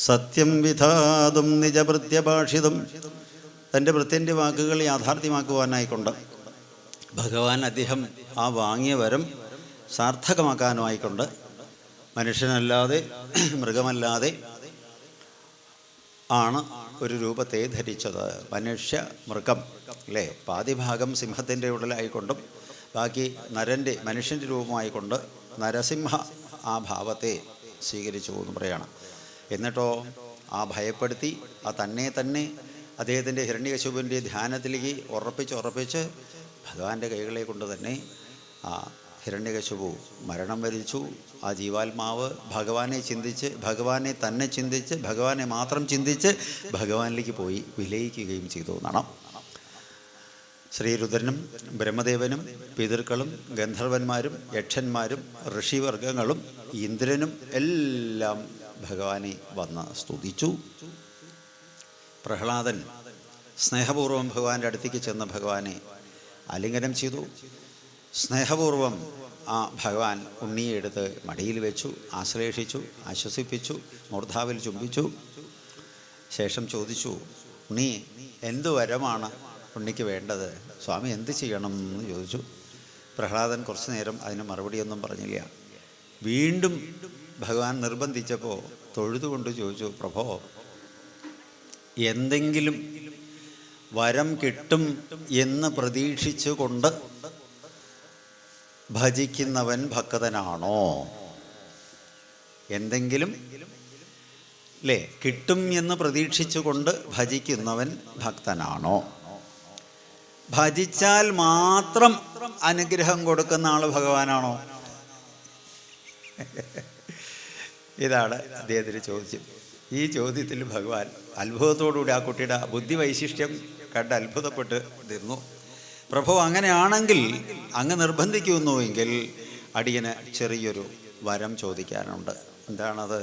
സത്യം വിധാതും നിജഭൃത്യഭാഷിതം. തൻ്റെ ഭൃത്യൻ്റെ വാക്കുകൾ യാഥാർത്ഥ്യമാക്കുവാനായിക്കൊണ്ട് ഭഗവാൻ അദ്ദേഹം ആ വാങ്ങിയ വരം സാർത്ഥകമാക്കാനുമായിക്കൊണ്ട് മനുഷ്യനല്ലാതെ മൃഗമല്ലാതെ ആണ് ഒരു രൂപത്തെ ധരിച്ചത്. മനുഷ്യ മൃഗം അല്ലേ, പാതിഭാഗം സിംഹത്തിൻ്റെ ഉടലായിക്കൊണ്ടും ബാക്കി നരൻ്റെ മനുഷ്യൻ്റെ രൂപമായിക്കൊണ്ട് നരസിംഹ ആ ഭാവത്തെ സ്വീകരിച്ചു എന്ന് പറയണം. എന്നിട്ടോ ആ ഭയപ്പെടുത്തി ആ തന്നെ അദ്ദേഹത്തിൻ്റെ ഹിരണ്യകശിപുവിൻ്റെ ധ്യാനത്തിലേക്ക് ഉറപ്പിച്ച് ഭഗവാന്റെ കൈകളെ കൊണ്ട് തന്നെ ആ ഹിരണ്യകശിപു മരണം വരിച്ചു. ആ ജീവാത്മാവ് ഭഗവാനെ ചിന്തിച്ച്, ഭഗവാനെ തന്നെ ചിന്തിച്ച്, ഭഗവാനെ മാത്രം ചിന്തിച്ച് ഭഗവാനിലേക്ക് പോയി വിലയിക്കുകയും ചെയ്തു എന്നാണ്. ശ്രീരുദ്രനും ബ്രഹ്മദേവനും പിതൃക്കളും ഗന്ധർവന്മാരും യക്ഷന്മാരും ഋഷിവർഗങ്ങളും ഇന്ദ്രനും എല്ലാം ഭഗവാനെ വന്ന് സ്തുതിച്ചു. പ്രഹ്ലാദൻ സ്നേഹപൂർവ്വം ഭഗവാന്റെ അടുത്തേക്ക് ചെന്ന് ഭഗവാനെ ആലിംഗനം ചെയ്തു. സ്നേഹപൂർവ്വം ആ ഭഗവാൻ ഉണ്ണിയെ എടുത്ത് മടിയിൽ വെച്ചു, ആശ്ലേഷിച്ചു, ആശ്വസിപ്പിച്ചു, മൂർധാവിൽ ചുംബിച്ചു. ശേഷം ചോദിച്ചു, ഉണ്ണി എന്തു വരമാണ് ഉണ്ണിക്ക് വേണ്ടത്? സ്വാമി എന്ത് ചെയ്യണം എന്ന് ചോദിച്ചു. പ്രഹ്ലാദൻ കുറച്ചു നേരം അതിന് മറുപടിയൊന്നും പറഞ്ഞില്ല. വീണ്ടും ഭഗവാൻ നിർബന്ധിച്ചപ്പോൾ തൊഴുതുകൊണ്ട് ചോദിച്ചു, പ്രഭോ എന്തെങ്കിലും വരം കിട്ടും എന്ന് പ്രതീക്ഷിച്ചുകൊണ്ട് ഭജിക്കുന്നവൻ ഭക്തനാണോ? എന്തെങ്കിലും അല്ലേ കിട്ടും എന്ന് പ്രതീക്ഷിച്ചുകൊണ്ട് ഭജിക്കുന്നവൻ ഭക്തനാണോ? ഭജിച്ചാൽ മാത്രം അനുഗ്രഹം കൊടുക്കുന്ന ആൾ ഭഗവാനാണോ? ഇതാണ് അദ്ദേഹത്തിന് ചോദ്യം. ഈ ചോദ്യത്തിൽ ഭഗവാൻ അത്ഭുതത്തോടുകൂടി ആ കുട്ടിയുടെ ബുദ്ധി വൈശിഷ്ട്യം കണ്ട് അത്ഭുതപ്പെട്ട് നിന്നു. പ്രഭു അങ്ങനെയാണെങ്കിൽ അങ്ങ് നിർബന്ധിക്കുന്നുവെങ്കിൽ അടിയന് ചെറിയൊരു വരം ചോദിക്കാനുണ്ട്. എന്താണത്?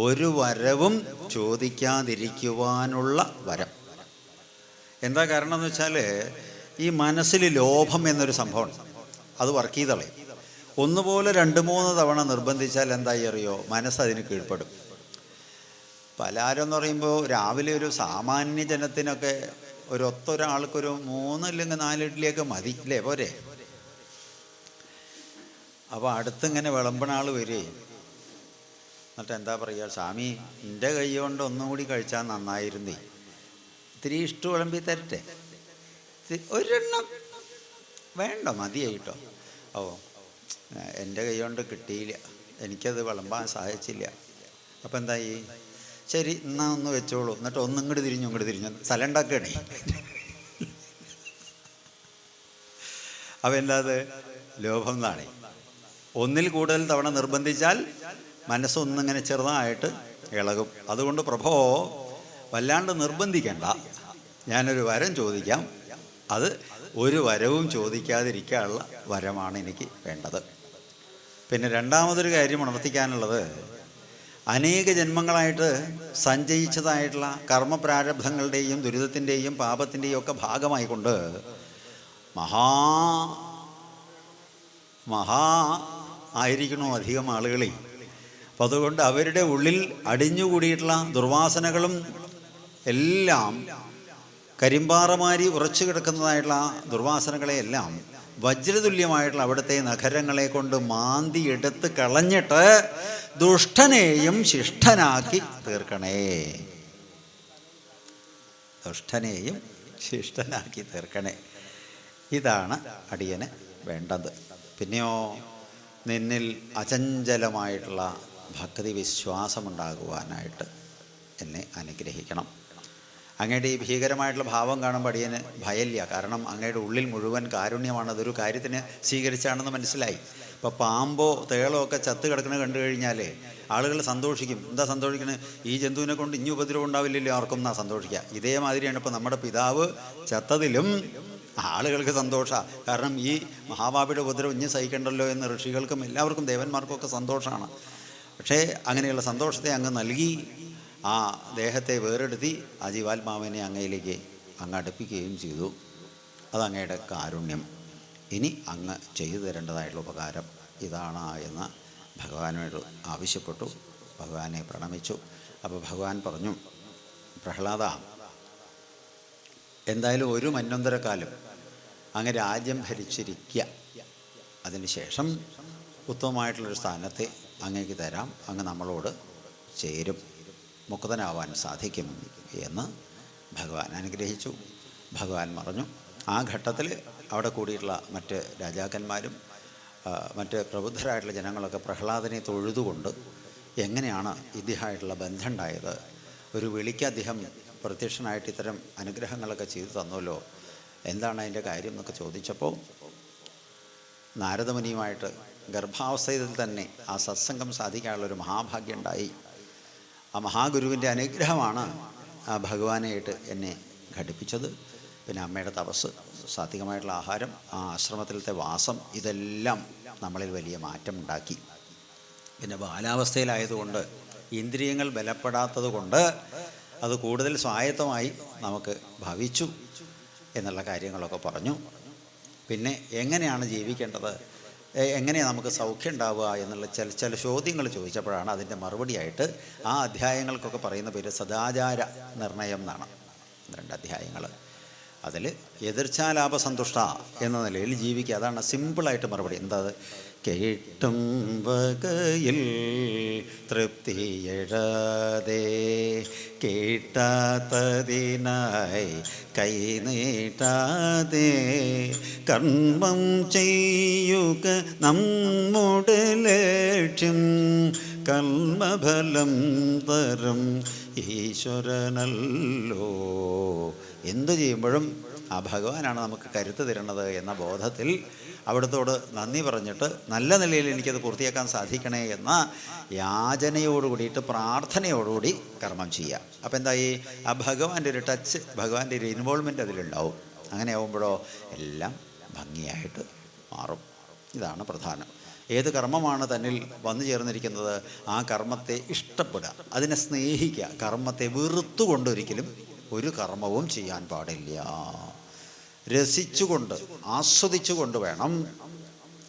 ഒരു വരവും ചോദിക്കാതിരിക്കുവാനുള്ള വരം. എന്താ കാരണം എന്ന് വെച്ചാൽ ഈ മനസ്സിൽ ലോഭം എന്നൊരു സംഭവം അത് വർക്ക് ചെയ്തളെ. ഒന്നുപോലെ 2-3 തവണ നിർബന്ധിച്ചാൽ എന്തായി അറിയോ? മനസ്സതിന് കീഴ്പ്പെടും. പലഹാരം എന്ന് പറയുമ്പോൾ രാവിലെ ഒരു സാമാന്യ ജനത്തിനൊക്കെ ഒരൊരാൾക്കൊരു 3 അല്ലെങ്കിൽ 4 ഇഡ്ഡലിയൊക്കെ മതി അല്ലേ, പോരെ? അപ്പോൾ അടുത്തിങ്ങനെ വിളമ്പണ ആൾ വരേ, എന്നിട്ട് എന്താ പറയുക, സ്വാമി എൻ്റെ കൈ കൊണ്ട് ഒന്നും കൂടി കഴിച്ചാൽ നന്നായിരുന്നേ, ഇത്തിരി ഇഷ്ടം വിളമ്പി തരട്ടെ, ഒരെണ്ണം വേണ്ട മതിയായിട്ടോ. ഓ എൻ്റെ കൈ കൊണ്ട് കിട്ടിയില്ല, എനിക്കത് വിളമ്പാൻ സാധിച്ചില്ല. അപ്പം എന്തായി? ശരി എന്നാ ഒന്ന് വെച്ചോളൂ. എന്നിട്ട് ഇങ്ങോട്ട് തിരിഞ്ഞു സ്ഥലം ഉണ്ടാക്കണേ. അപ്പം എന്താ അത്? ലോഭം എന്നാണ്. ഒന്നിൽ കൂടുതൽ തവണ നിർബന്ധിച്ചാൽ മനസ്സൊന്നിങ്ങനെ ചെറുതായിട്ട് ഇളകും. അതുകൊണ്ട് പ്രഭോ വല്ലാണ്ട് നിർബന്ധിക്കണ്ട, ഞാനൊരു വരം ചോദിക്കാം. അത് ഒരു വരവും ചോദിക്കാതിരിക്കാനുള്ള വരമാണ് എനിക്ക് വേണ്ടത്. പിന്നെ രണ്ടാമതൊരു കാര്യം ഉണർത്തിക്കാനുള്ളത്, അനേക ജന്മങ്ങളായിട്ട് സഞ്ചയിച്ചതായിട്ടുള്ള കർമ്മപ്രാരബ്ധങ്ങളുടെയും ദുരിതത്തിൻ്റെയും പാപത്തിൻ്റെയും ഒക്കെ ഭാഗമായിക്കൊണ്ട് മഹാ ആയിരിക്കണോ അധികം ആളുകളെ. അപ്പം അതുകൊണ്ട് അവരുടെ ഉള്ളിൽ അടിഞ്ഞുകൂടിയിട്ടുള്ള ദുർവാസനകളും എല്ലാം കരിമ്പാറമാരി ഉറച്ചു കിടക്കുന്നതായിട്ടുള്ള ദുർവാസനകളെയെല്ലാം വജ്രതുല്യമായിട്ടുള്ള അവിടുത്തെ നഖരങ്ങളെ കൊണ്ട് മാന്തി എടുത്ത് കളഞ്ഞിട്ട് ദുഷ്ടനെയും ശിഷ്ടനാക്കി തീർക്കണേ. ദുഷ്ടനെയും ശിഷ്ടനാക്കി തീർക്കണേ. ഇതാണ് അടിയന് വേണ്ടത്. പിന്നെയോ നിന്നിൽ അചഞ്ചലമായിട്ടുള്ള ഭക്തി വിശ്വാസമുണ്ടാകുവാനായിട്ട് എന്നെ അനുഗ്രഹിക്കണം. അങ്ങയുടെ ഈ ഭീകരമായിട്ടുള്ള ഭാവം കാണുമ്പോൾ അടിയന് ഭയമില്ല. കാരണം അങ്ങയുടെ ഉള്ളിൽ മുഴുവൻ കാരുണ്യമാണ്. അതൊരു കാര്യത്തിന് സ്വീകരിച്ചാണെന്ന് മനസ്സിലായി. ഇപ്പോൾ പാമ്പോ തേളോ ഒക്കെ ചത്ത് കിടക്കുന്നത് കണ്ടു കഴിഞ്ഞാൽ ആളുകൾ സന്തോഷിക്കും. എന്താ സന്തോഷിക്കണത്? ഈ ജന്തുവിനെ കൊണ്ട് ഇനി ഉപദ്രവം ഉണ്ടാവില്ലല്ലോ ആർക്കും എന്നാ സന്തോഷിക്കുക. ഇതേമാതിരിയാണ് ഇപ്പോൾ നമ്മുടെ പിതാവ് ചത്തതിലും ആളുകൾക്ക് സന്തോഷമാണ്. കാരണം ഈ മഹാഭാവിയുടെ ഉപദ്രവം ഇനി സഹിക്കണ്ടല്ലോ എന്ന് ഋഷികൾക്കും എല്ലാവർക്കും ദേവന്മാർക്കും ഒക്കെ സന്തോഷമാണ്. പക്ഷേ അങ്ങനെയുള്ള സന്തോഷത്തെ അങ്ങ് നൽകി ആ ദേഹത്തെ വേറെടുത്തി ആ ജീവാത്മാവിനെ അങ്ങയിലേക്ക് അങ്ങ് അടുപ്പിക്കുകയും ചെയ്തു. അതങ്ങയുടെ കാരുണ്യം. ഇനി അങ്ങ് ചെയ്തു തരേണ്ടതായിട്ടുള്ള ഉപകാരം ഇതാണ് എന്ന് ഭഗവാനോട് ആവശ്യപ്പെട്ടു. ഭഗവാനെ പ്രണമിച്ചു. അപ്പോൾ ഭഗവാൻ പറഞ്ഞു, പ്രഹ്ലാദ, എന്തായാലും ഒരു മന്വന്തരക്കാലം അങ്ങ് രാജ്യം ഭരിച്ചിരിക്കുക, അതിനുശേഷം ഉത്തമമായിട്ടുള്ളൊരു സ്ഥാനത്തെ അങ്ങേക്ക് തരാം, അങ്ങ് നമ്മളോട് ചേരും, മുക്തനാവാൻ സാധിക്കും എന്ന് ഭഗവാൻ അനുഗ്രഹിച്ചു. ഭഗവാൻ പറഞ്ഞു. ആ ഘട്ടത്തിൽ അവിടെ കൂടിയിട്ടുള്ള മറ്റ് രാജാക്കന്മാരും മറ്റ് പ്രബുദ്ധരായിട്ടുള്ള ജനങ്ങളൊക്കെ പ്രഹ്ലാദനെ തൊഴുതുകൊണ്ട് എങ്ങനെയാണ് ഇദ്ദേഹമായിട്ടുള്ള ബന്ധം ഉണ്ടായത്, ഒരു വിളിക്ക് അദ്ദേഹം പ്രത്യക്ഷനായിട്ട് ഇത്തരം അനുഗ്രഹങ്ങളൊക്കെ ചെയ്തു തന്നല്ലോ, എന്താണ് അതിൻ്റെ കാര്യം എന്നൊക്കെ ചോദിച്ചപ്പോൾ നാരദമുനിയുമായിട്ട് ഗർഭാവസ്ഥയിൽ തന്നെ ആ സത്സംഗം സാധിക്കാനുള്ളൊരു മഹാഭാഗ്യം ഉണ്ടായി. ആ മഹാഗുരുവിൻ്റെ അനുഗ്രഹമാണ് ആ ഭഗവാനായിട്ട് എന്നെ ഘടിപ്പിച്ചത്. പിന്നെ അമ്മയുടെ തപസ്, സാത്വികമായിട്ടുള്ള ആഹാരം, ആ ആശ്രമത്തിലത്തെ വാസം, ഇതെല്ലാം നമ്മളിൽ വലിയ മാറ്റം ഉണ്ടാക്കി. പിന്നെ ബാലാവസ്ഥയിലായതുകൊണ്ട് ഇന്ദ്രിയങ്ങൾ ബലപ്പെടാത്തത് കൊണ്ട് അത് കൂടുതൽ സ്വായത്തമായി നമുക്ക് ഭവിച്ചു എന്നുള്ള കാര്യങ്ങളൊക്കെ പറഞ്ഞു. പിന്നെ എങ്ങനെയാണ് ജീവിക്കേണ്ടത്, എങ്ങനെയാണ് നമുക്ക് സൗഖ്യം ഉണ്ടാവുക എന്നുള്ള ചില ചോദ്യങ്ങൾ ചോദിച്ചപ്പോഴാണ് അതിൻ്റെ മറുപടിയായിട്ട് ആ അധ്യായങ്ങൾക്കൊക്കെ പറയുന്ന പേര് സദാചാര നിർണയം എന്നാണ്. 2 അധ്യായങ്ങൾ. അതിൽ എതിർച്ചാലാപസന്തുഷ്ട എന്ന നിലയിൽ ജീവിക്കുക, അതാണ് സിമ്പിളായിട്ട് മറുപടി. എന്താ? കേട്ടും വകയിൽ തൃപ്തിയെഴാതെ കേട്ടാത്തതിനായി കൈനീട്ടാതെ കർമ്മം ചെയ്യുക നമ്മുടെ ലക്ഷ്യം, കർമ്മഫലം തരും ഈശ്വരനല്ലോ. എന്തു ചെയ്യുമ്പോഴും ആ ഭഗവാനാണ് നമുക്ക് കരുത്ത് തരുന്നത് എന്ന ബോധത്തിൽ അവിടത്തോട് നന്ദി പറഞ്ഞിട്ട് നല്ല നിലയിൽ എനിക്കത് പൂർത്തിയാക്കാൻ സാധിക്കണേ എന്ന യാചനയോട് കൂടിയിട്ട്, പ്രാർത്ഥനയോടുകൂടി കർമ്മം ചെയ്യുക. അപ്പോൾ എന്തായി? ആ ഭഗവാന്റെ ഒരു ടച്ച്, ഭഗവാന്റെ ഒരു ഇൻവോൾവ്മെൻ്റ് അതിലുണ്ടാവും. അങ്ങനെ ആവുമ്പോഴോ എല്ലാം ഭംഗിയായിട്ട് മാറും. ഇതാണ് പ്രധാനം. ഏത് കർമ്മമാണ് തന്നിൽ വന്നു ചേർന്നിരിക്കുന്നത്, ആ കർമ്മത്തെ ഇഷ്ടപ്പെടുക, അതിനെ സ്നേഹിക്കുക. കർമ്മത്തെ വെറുത്തുകൊണ്ടൊരിക്കലും ഒരു കർമ്മവും ചെയ്യാൻ പാടില്ല. രസിച്ചുകൊണ്ട്, ആസ്വദിച്ചുകൊണ്ട് വേണം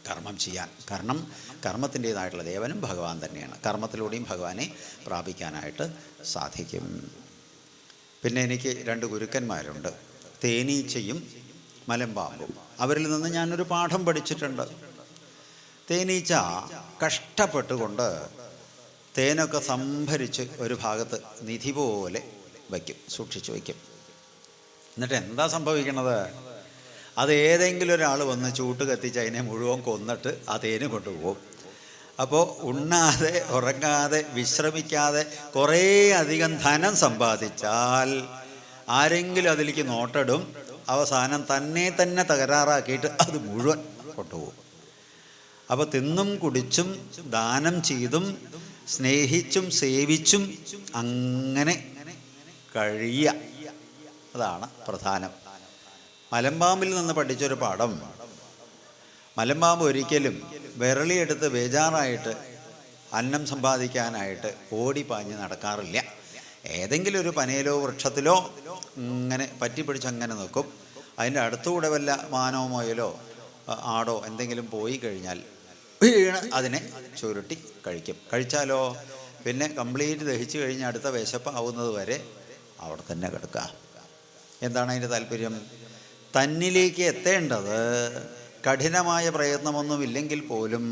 കർമ്മം ചെയ്യാൻ. കാരണം കർമ്മത്തിൻ്റേതായിട്ടുള്ള ദേവനും ഭഗവാൻ തന്നെയാണ്. കർമ്മത്തിലൂടെയും ഭഗവാനെ പ്രാപിക്കാനായിട്ട് സാധിക്കും. പിന്നെ എനിക്ക് 2 ഗുരുക്കന്മാരുണ്ട്, തേനീച്ചയും മലമ്പാമ്പും. അവരിൽ നിന്ന് ഞാനൊരു പാഠം പഠിച്ചിട്ടുണ്ട്. തേനീച്ച കഷ്ടപ്പെട്ടുകൊണ്ട് തേനൊക്കെ സംഭരിച്ച് ഒരു ഭാഗത്ത് നിധി പോലെ വയ്ക്കും, സൂക്ഷിച്ച് വയ്ക്കും. എന്നിട്ട് എന്താ സംഭവിക്കണത്? അത് ഏതെങ്കിലും ഒരാൾ വന്ന് ചൂട്ട് കത്തിച്ച് അതിനെ മുഴുവൻ കൊന്നിട്ട് ആ തേന് കൊണ്ടുപോകും. അപ്പോൾ ഉണ്ണാതെ ഉറങ്ങാതെ വിശ്രമിക്കാതെ കുറേ അധികം ധനം സമ്പാദിച്ചാൽ ആരെങ്കിലും അതിലേക്ക് നോട്ടിടും, അവസാനം തന്നെ തകരാറാക്കിയിട്ട് അത് മുഴുവൻ കൊണ്ടുപോകും. അപ്പോൾ തിന്നും കുടിച്ചും ദാനം ചെയ്തും സ്നേഹിച്ചും സേവിച്ചും അങ്ങനെ കഴിയുക, അതാണ് പ്രധാനം. മലമ്പാമ്പിൽ നിന്ന് പഠിച്ചൊരു പാഠം, മലമ്പാമ്പ് ഒരിക്കലും വിരളിയെടുത്ത് ബേജാറായിട്ട് അന്നം സമ്പാദിക്കാനായിട്ട് ഓടിപ്പാഞ്ഞ് നടക്കാറില്ല. ഏതെങ്കിലും ഒരു പനയിലോ വൃക്ഷത്തിലോ ഇങ്ങനെ പറ്റിപ്പിടിച്ച് അങ്ങനെ നിൽക്കും. അതിൻ്റെ അടുത്തുകൂടെ വല്ല മാനോ മുയലോ ആടോ എന്തെങ്കിലും പോയി കഴിഞ്ഞാൽ വീണ് അതിനെ ചുരുട്ടി കഴിക്കും. കഴിച്ചാലോ പിന്നെ കംപ്ലീറ്റ് ദഹിച്ചു കഴിഞ്ഞ് അടുത്ത വിശപ്പാവുന്നത് വരെ അവിടെ തന്നെ കിടക്കുക. എന്താണ് അതിൻ്റെ താല്പര്യം? തന്നിലേക്ക് എത്തേണ്ടത് കഠിനമായ പ്രയത്നമൊന്നുമില്ലെങ്കിൽ പോലും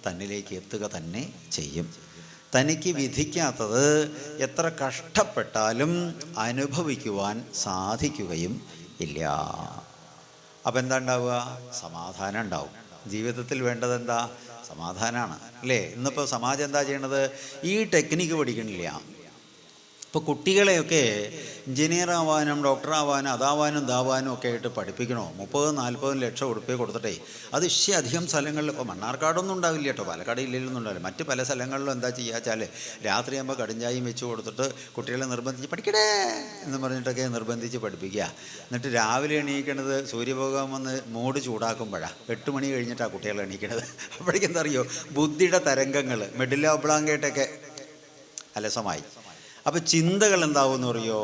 തന്നിലേക്ക് എത്തുക തന്നെ ചെയ്യും. തനിക്ക് വിധിക്കാത്തത് എത്ര കഷ്ടപ്പെട്ടാലും അനുഭവിക്കുവാൻ സാധിക്കുകയും ഇല്ല. അപ്പം എന്താ ഉണ്ടാവുക? സമാധാനം ഉണ്ടാവും. ജീവിതത്തിൽ വേണ്ടത് എന്താ? സമാധാനമാണ്, അല്ലേ? ഇന്നിപ്പോൾ സമാജം എന്താ ചെയ്യണത്? ഈ ടെക്നിക്ക് പഠിക്കണില്ല. ഇപ്പോൾ കുട്ടികളെയൊക്കെ എഞ്ചിനീയർ ആവാനും ഡോക്ടറാവാനും അതാവാനും ഇതാവാനും ഒക്കെ ആയിട്ട് പഠിപ്പിക്കണോ? 30-40 ലക്ഷം ഉറുപ്പിക കൊടുത്തിട്ടേ. അത് അധികം സ്ഥലങ്ങളിൽ, ഇപ്പോൾ മണ്ണാർക്കാടൊന്നും ഉണ്ടാവില്ല കേട്ടോ, പാലക്കാട് ജില്ലയിലൊന്നും ഉണ്ടാവില്ല. മറ്റ് പല സ്ഥലങ്ങളിലും എന്താ ചെയ്യുക വെച്ചാൽ രാത്രിയാകുമ്പോൾ കടുംചായയും വെച്ച് കൊടുത്തിട്ട് കുട്ടികളെ നിർബന്ധിച്ച് പഠിക്കടേ എന്ന് പറഞ്ഞിട്ടൊക്കെ നിർബന്ധിച്ച് പഠിപ്പിക്കുക. എന്നിട്ട് രാവിലെ എണീക്കണത് സൂര്യഭോഗം വന്ന് മൂട് ചൂടാക്കുമ്പോഴാണ്. 8 മണി കഴിഞ്ഞിട്ടാണ് കുട്ടികൾ എണീക്കണത്. അപ്പോഴേക്കും എന്താ അറിയോ? ബുദ്ധിയുടെ തരംഗങ്ങൾ മെഡില്ല ഒബ്ലാങ്കേട്ടൊക്കെ അലസമായി. അപ്പോൾ ചിന്തകൾ എന്താവുമെന്ന് അറിയോ?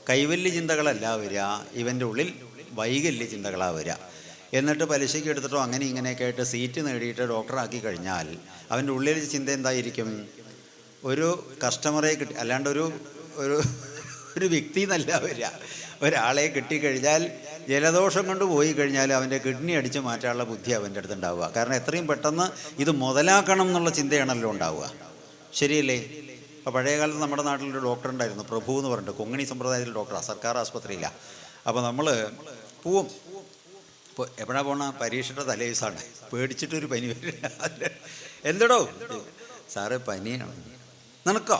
കൈവല്യ ചിന്തകളല്ല വരിക, ഇവൻ്റെ ഉള്ളിൽ വൈകല്യ ചിന്തകളാണ് വരിക. എന്നിട്ട് പലിശയ്ക്ക് എടുത്തിട്ടോ അങ്ങനെ ഇങ്ങനെയൊക്കെ ആയിട്ട് സീറ്റ് നേടിയിട്ട് ഡോക്ടറാക്കി കഴിഞ്ഞാൽ അവൻ്റെ ഉള്ളിൽ ചിന്ത എന്തായിരിക്കും? ഒരു കസ്റ്റമറെ കിട്ടി, അല്ലാണ്ട് ഒരു ഒരു ഒരു വ്യക്തി എന്നല്ല വരിക. ഒരാളെ കിട്ടിക്കഴിഞ്ഞാൽ ജലദോഷം കൊണ്ട് പോയി കഴിഞ്ഞാൽ അവൻ്റെ കിഡ്നി അടിച്ച് മാറ്റാനുള്ള ബുദ്ധി അവൻ്റെ അടുത്ത് ഉണ്ടാവുക. കാരണം എത്രയും പെട്ടെന്ന് ഇത് മുതലാക്കണം എന്നുള്ള ചിന്തയാണല്ലോ ഉണ്ടാവുക. ശരിയല്ലേ? അപ്പോൾ പഴയ കാലത്ത് നമ്മുടെ നാട്ടിലൊരു ഡോക്ടർ ഉണ്ടായിരുന്നു, പ്രഭു എന്ന് പറഞ്ഞിട്ട്, കൊങ്ങിണി സമ്പ്രദായത്തിൽ ഡോക്ടറാണ്, സർക്കാർ ആസ്പത്രിയിലാണ്. അപ്പോൾ നമ്മൾ പോവും. ഇപ്പോൾ എപ്പോഴാണ് പോകണ? പരീക്ഷയുടെ തലേദിവസമാണ്. പേടിച്ചിട്ടൊരു പനി വരിക. എന്തടോ? സാറ് പനിയാണ്. നിനക്കോ?